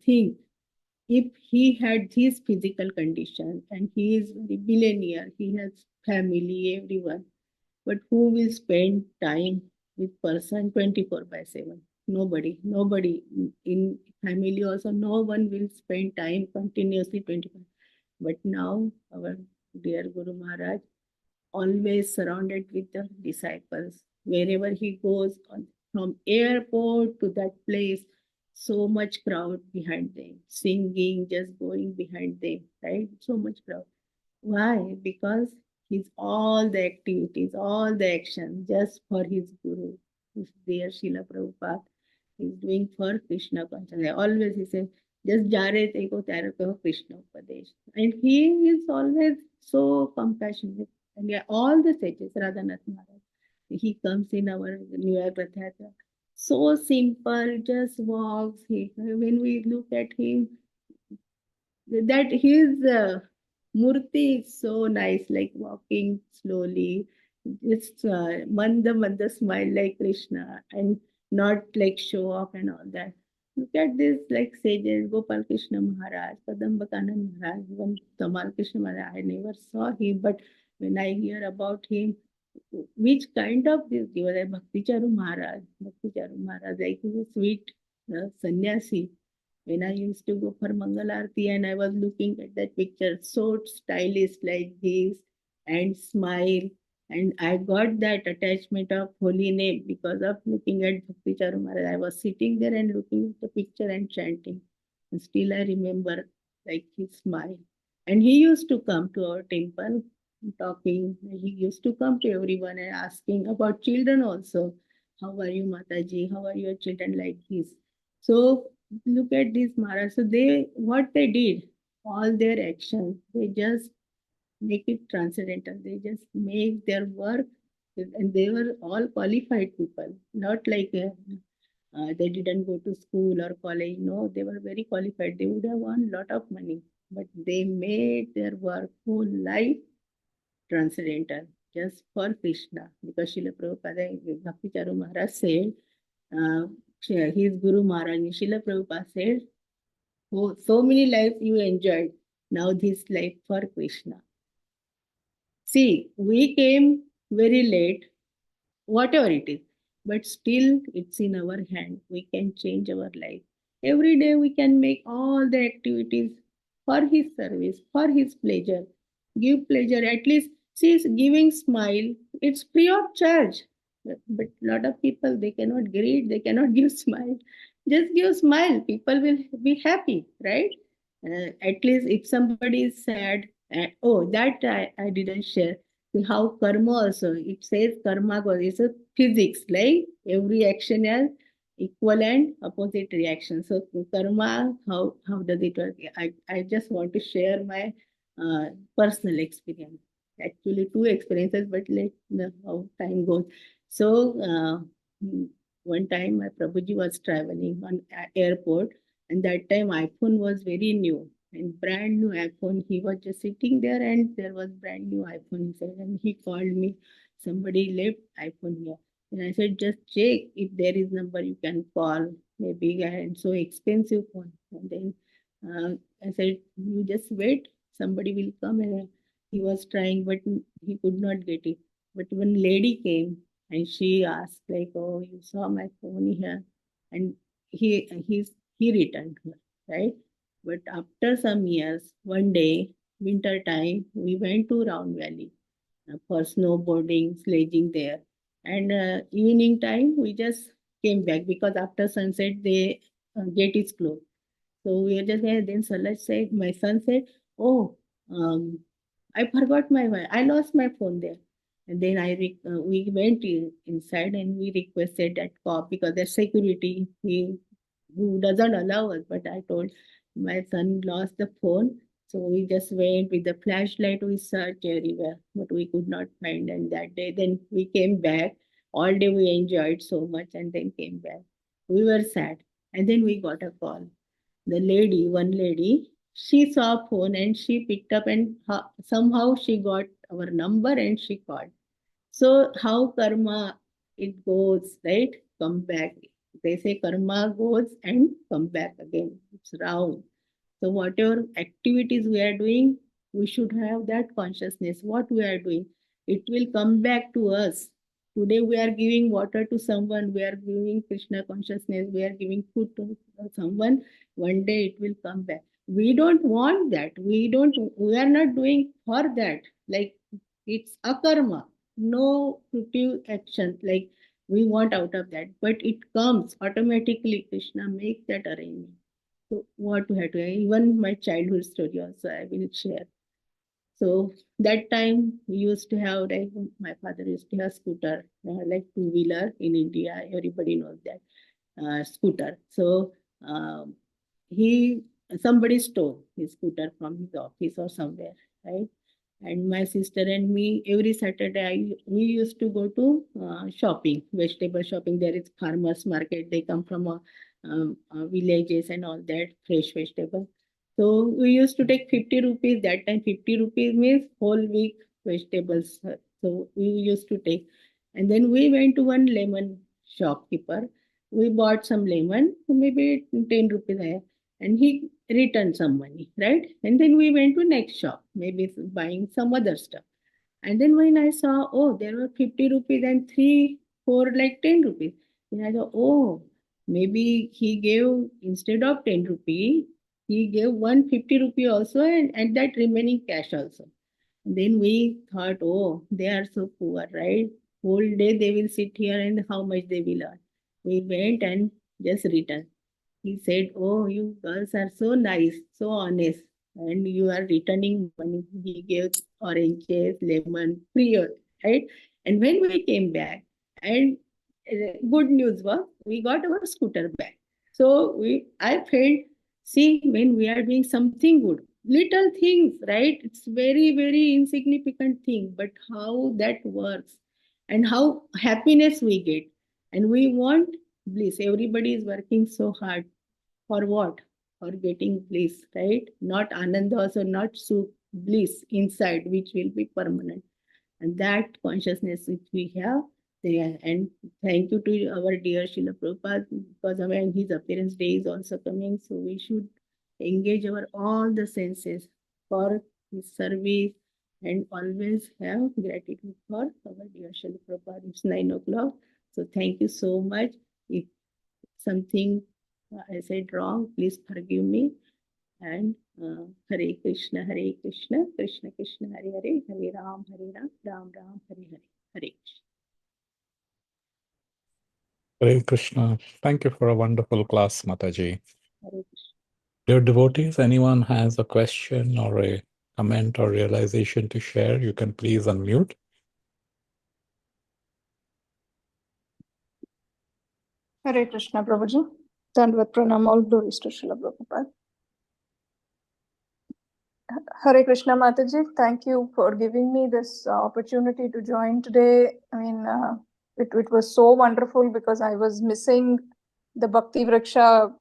think, if he had his physical condition and he is very billionaire, he has family, everyone, but who will spend time with person 24 by 7? Nobody in family also, no one will spend time continuously 24. But now our dear Guru Maharaj always surrounded with the disciples. Wherever he goes, from airport to that place, so much crowd behind them, singing, just going behind them, right? So much crowd. Why? Because he's all the activities, all the action just for his Guru, who's there, Srila Prabhupada. He's doing for Krishna consciousness. Always he says, just jare teko taro kaho Krishna Upadesh. And he is always so compassionate. And yeah, all the sages, Radhanath Maharaj, he comes in our New Year Rath Yatra. So simple, just walks. When we look at him, that his murti is so nice, like walking slowly, just manda smile like Krishna, and not like show off and all that. Look at this, like sages, Gopal Krishna Maharaj, Kadambakanan Maharaj, even Tamal Krishna Maharaj. I never saw him, but when I hear about him, which kind of this he was a Bhakti Charu Maharaj, like he's a sweet sannyasi. When I used to go for Mangal Aarti and I was looking at that picture, so stylish like this and smile. And I got that attachment of holy name because of looking at Bhakti Charu Maharaj. I was sitting there and looking at the picture and chanting. And still I remember like his smile. And he used to come to our temple talking. He used to come to everyone and asking about children also. How are you, Mataji? How are your children like this? So look at this Maharaj. So they what they did, all their actions, they just make it transcendental. They just make their work, and they were all qualified people, not like they didn't go to school or college. No, they were very qualified. They would have won a lot of money, but they made their work whole life transcendental just for Krishna. Because Srila Prabhupada, Bhakti Charu Maharaj said, uh, his Guru Maharaj, Srila Prabhupada said, oh, so many lives you enjoyed. Now this life for Krishna. See, we came very late, whatever it is, but still it's in our hand. We can change our life. Every day we can make all the activities for his service, for his pleasure. Give pleasure, at least see giving smile, it's free of charge. But lot of people they cannot greet, they cannot give smile. Just give smile, people will be happy, right? At least if somebody is sad, oh, that I didn't share how karma also it says karma goes it's a physics like every action has equal and opposite reaction. So karma, how does it work? I just want to share my uh, personal experience, actually two experiences, but let how time goes. So mm, one time my Prabhuji was traveling on airport, and that time iPhone was very new and brand new iPhone. He was just sitting there and there was brand new iPhone. He said, and he called me, somebody left iPhone here. And I said, just check if there is number you can call. Maybe and so expensive phone. And then I said, you just wait, somebody will come. And he was trying, but he could not get it. But one lady came and she asked, like, oh, you saw my phone here. And he returned her, right? But after some years, one day, winter time, we went to Round Valley for snowboarding, sledging there. And evening time, we just came back because after sunset, the gate is closed. So we were just there. Then Salaj said, my son said, oh, I forgot I lost my phone there. And then we went inside and we requested that cop because there's security who doesn't allow us. But I told my son lost the phone. So we just went with the flashlight, we searched everywhere, but we could not find. And that day, then we came back. All day we enjoyed so much and then came back. We were sad. And then we got a call. One lady, she saw phone and she picked up and somehow she got our number and she called. So how karma it goes, right? Come back. They say karma goes and come back again. It's round. So whatever activities we are doing, we should have that consciousness. What we are doing, it will come back to us. Today we are giving water to someone, we are giving Krishna consciousness, we are giving food to someone. One day it will come back. we don't want that. We are not doing for that. Like, it's a karma, no fruitive action. Like, we want out of that, but it comes automatically. Krishna make that arrangement. So what we have to, even my childhood story also I will share. So that time we used to have, like, my father used to have scooter, like two-wheeler in India. Everybody knows that scooter. So um, he somebody stole his scooter from his office or somewhere, right? And my sister and me, every Saturday, we used to go to shopping, vegetable shopping. There is farmers market. They come from villages and all that, fresh vegetable. So we used to take 50 rupees. That time, 50 rupees means whole week vegetables. So we used to take. And then we went to one lemon shopkeeper. We bought some lemon, maybe 10 rupees, and he returned some money, right? And then we went to next shop, maybe buying some other stuff. And then when I saw, oh, there were 50 rupees and three, four, like 10 rupees. Then I thought, oh, maybe he gave, instead of 10 rupee, he gave 150 rupee also, and that remaining cash also. Then we thought, oh, they are so poor, right? Whole day they will sit here and how much they will earn. We went and just returned. He said, oh, you girls are so nice, so honest, and you are returning money. He gave oranges, lemon, free, right? And when we came back, and good news was we got our scooter back. So I felt, see, when we are doing something good, little things, right? It's very, very insignificant thing, but how that works and how happiness we get. And we want bliss. Everybody is working so hard for what? For getting bliss, right? Not ananda, also not sukh, bliss inside, which will be permanent. And that consciousness which we have there. And thank you to our dear Srila Prabhupada, because when his appearance day is also coming, so we should engage our all the senses for his service and always have gratitude for our dear Srila Prabhupada. It's 9 o'clock. So thank you so much. If something I said wrong, please forgive me. And Hare Krishna, Krishna Krishna, Hare Hare, Hare Ram, Ram Ram, Hare Hare, Hare Krishna. Hare Krishna. Thank you for a wonderful class, Mataji. Hare Krishna. Dear devotees, anyone has a question or a comment or realization to share, you can please unmute. Hare Krishna, Prabhuji. Dandvat Pranam, all glories to Srila Prabhupada. Hare Krishna, Mataji. Thank you for giving me this opportunity to join today. I mean, it was so wonderful because I was missing the Bhakti Vriksha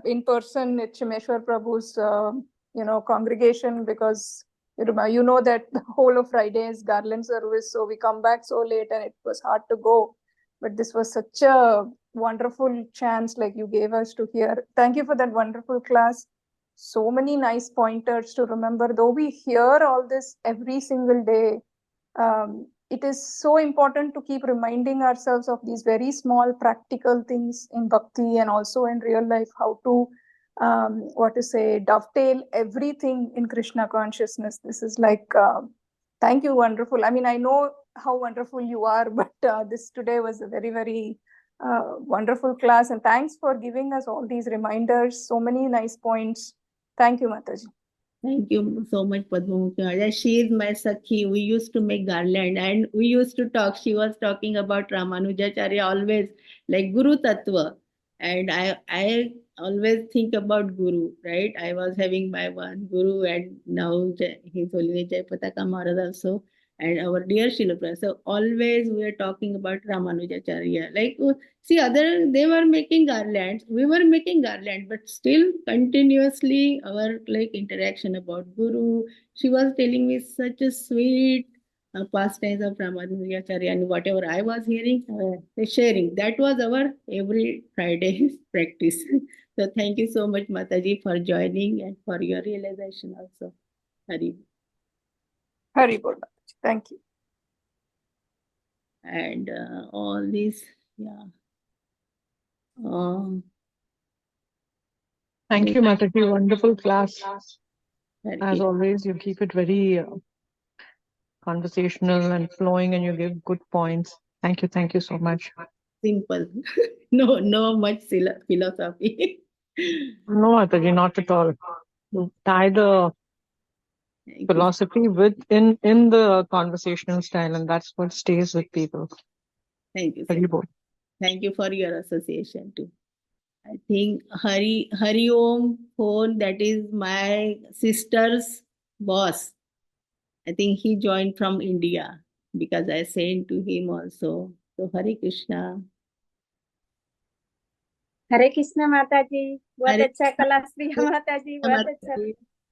in person at Chimeshwar Prabhu's, congregation, because you know that the whole of Friday is garland service, so we come back so late and it was hard to go. But this was such a wonderful chance, like you gave us to hear. Thank you for that wonderful class. So many nice pointers to remember. Though we hear all this every single day, it is so important to keep reminding ourselves of these very small practical things in bhakti and also in real life, how to dovetail everything in Krishna consciousness. This is like, thank you, wonderful. I mean, I know how wonderful you are, but this today was a very, very wonderful class. And thanks for giving us all these reminders, so many nice points. Thank you, Mataji. Thank you so much, Padma. She is my Sakhi. We used to make garland and we used to talk. She was talking about Ramanujacharya always, like Guru Tattva. And I always think about Guru, right? I was having my one Guru, and now His Holiness Jai Pataka Maharaj also, and our dear Srila Prabhupada. So always we are talking about Ramanujacharya. Like, see, other they were making garlands, we were making garland, but still continuously our like interaction about Guru. She was telling me such a sweet pastimes of Ramanujacharya, and whatever I was hearing, sharing. That was our every Friday practice. So thank you so much, Mataji, for joining and for your realization also. Hari. Hari Bol. Thank you. And all this, yeah. Thank you, Mataji. Wonderful class. Hare As Krishna. always, you keep it very conversational and flowing, and you give good points. Thank you. Thank you so much. Simple. No much philosophy. No, Mataji, not at all. You tie the Thank you. philosophy in the conversational style, and that's what stays with people. Thank you so Hari much. bol. Thank you for your association too. I think Hari Om phone, that is my sister's boss. I think he joined from India because I sent to him also. So Hare Krishna. हरे कृष्ण माता जी, बहुत Hare अच्छा class दिया माता जी, बहुत अच्छा।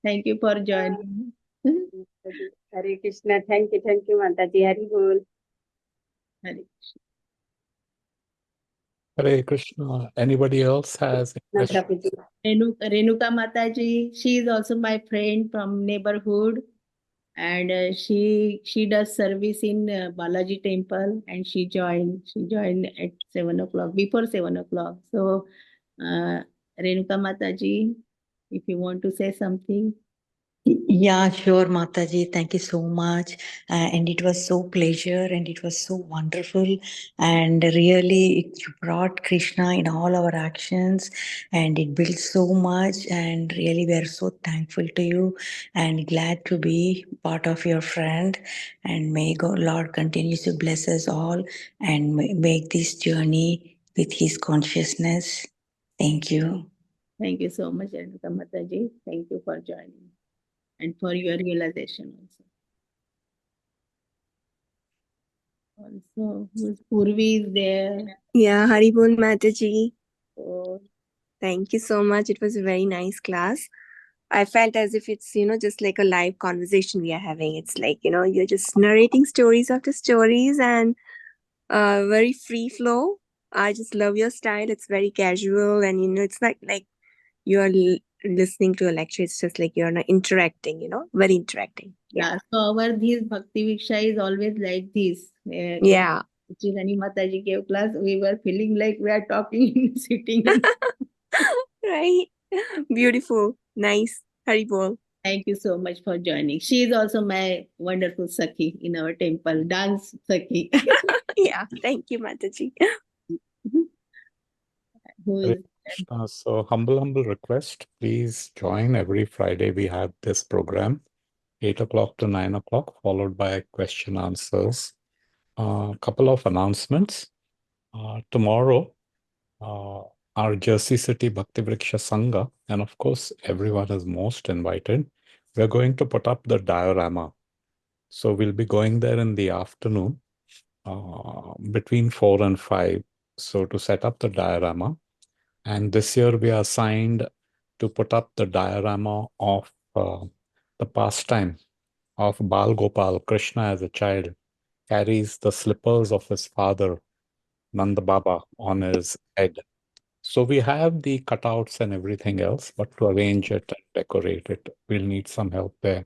Thank you for joining. Hare Krishna, thank you माता जी, हरि बोल। Hare Krishna. Hare Krishna. Anybody else has a question? Prabhu ji, Renuka Mataji, she is also my friend from neighborhood, and she does service in Balaji temple, and she joined at 7 o'clock, before 7 o'clock. So Renuka Mataji, if you want to say something. Yeah, sure, Mataji. Thank you so much. And it was so pleasure and it was so wonderful. And really, you brought Krishna in all our actions and it built so much. And really, we are so thankful to you and glad to be part of your friend. And may God, Lord, continue to bless us all and make this journey with His consciousness. Thank you. Thank you so much, Renuka Mataji. Thank you for joining and for your realization also. Also, who's Purvi is there. Yeah, Haribol Mataji. So, Thank you so much. It was a very nice class. I felt as if it's, just like a live conversation we are having. It's like, you're just narrating stories after stories and very free flow. I just love your style. It's very casual and, it's not like you're listening to a lecture. It's just like you're not interacting, very interacting. yeah, so our this Bhakti Vriksha is always like this. Yeah. Chirani Mataji gave class, we were feeling like we are talking, sitting. And Right. Beautiful. Nice. Haribol. thank you so much for joining. She is also my wonderful Sakhi in our temple, dance Sakhi. Yeah. Thank you, Mataji. Who Hare is Krishna. So humble request. Please join every Friday. We have this program, 8 o'clock to 9 o'clock, followed by question answers. A couple of announcements. Tomorrow, our Jersey City Bhakti Vriksha Sangha, and of course, everyone is most invited. We're going to put up the diorama. So we'll be going there in the afternoon, between 4 and 5. So to set up the diorama. And this year we are assigned to put up the diorama of the pastime of Bal Gopal. Krishna as a child carries the slippers of his father, Nanda Baba, on his head. So we have the cutouts and everything else, but to arrange it and decorate it, we'll need some help there.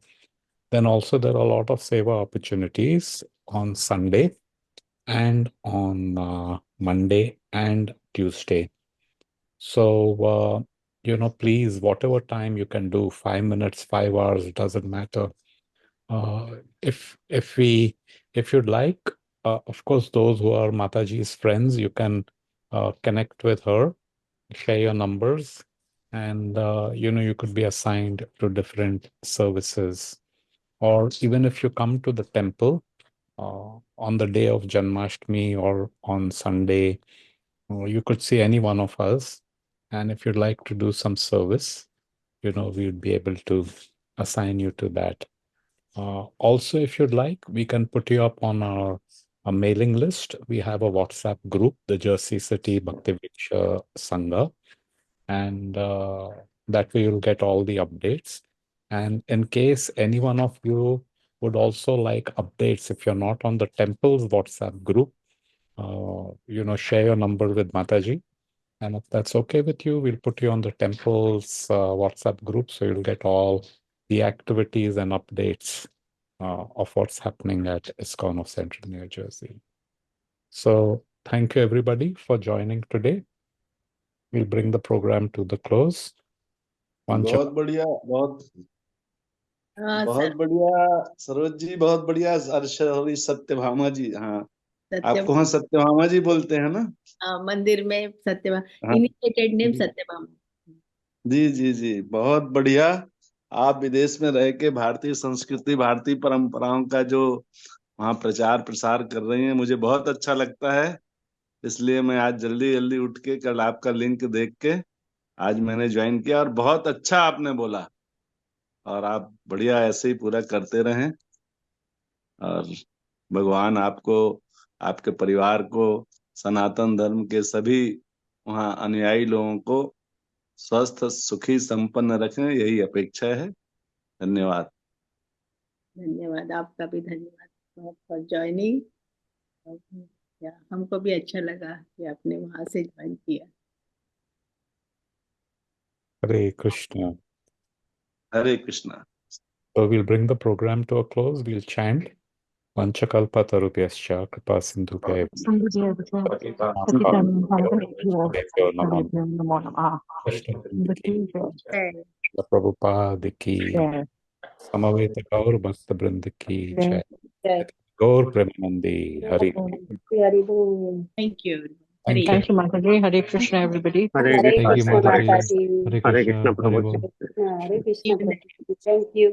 Then also there are a lot of seva opportunities on Sunday and on Monday and Tuesday. So, please, whatever time you can do, 5 minutes, 5 hours, it doesn't matter. If you'd like, of course, those who are Mataji's friends, you can connect with her, share your numbers, and you could be assigned to different services. Or even if you come to the temple on the day of Janmashtami or on Sunday, you could see any one of us. And if you'd like to do some service, we'd be able to assign you to that. Also, if you'd like, we can put you up on our a mailing list. We have a WhatsApp group, the Jersey City Bhakti Vriksha Sangha, and that way you'll get all the updates. And in case any one of you would also like updates, if you're not on the temple's WhatsApp group, share your number with Mataji. And if that's okay with you, we'll put you on the temple's WhatsApp group, so you'll get all the activities and updates of what's happening at ISKCON of Central New Jersey. So thank you, everybody, for joining today. We'll bring the program to the close. बहुत बढ़िया, बहुत हाँ बहुत sir, बढ़िया सरोज जी, बहुत बढ़िया। सत्यभामा जी, हाँ सत्य आपको हाँ सत्यभामा जी बोलते हैं ना? मंदिर में सत्यभामा, हाँ इनिशिएटेड नेम सत्यभामा। जी जी जी, बहुत बढ़िया। आप विदेश में रह के भारतीय संस्कृति, भारतीय परंपराओं का जो वहाँ प्रचार प्रसार कर रही हैं, मुझे बहुत अच्छा लगता है। इसलिए मैं आज जल्दी जल्दी उठ के कल आपका लिंक देख के आज मैंने ज्वाइन किया, और बहुत अच्छा आपने बोला। और आप बढ़िया ऐसे ही पूरा करते रहें, और भगवान आपको, आपके परिवार को, सनातन धर्म के सभी वहाँ अनुयायी लोगों को स्वस्थ, सुखी, संपन्न रखें, यही अपेक्षा है। धन्यवाद। धन्यवाद, आपका भी धन्यवाद बहुत फॉर ज्वाइनिंग। हमको भी अच्छा लगा कि आपने वहां से ज्वाइन किया। Hare Krishna. Hare Krishna. So we'll bring the program to a close. We'll chant Vanchakalpatarubhyascha Kripa Sindhubhya Prabhupada ki Samaveta Gaur Bhakta Vrind ki Jai. Gaur Premanandi. Hari. Hari बोल। Thank you. Thank you. Thank you, Mataji. Hare Krishna, everybody. Hare Thank you, Krishna Mataji. Mata ji. Hare Krishna. Hare Bol. Hare Krishna Prabhu ji. Thank you.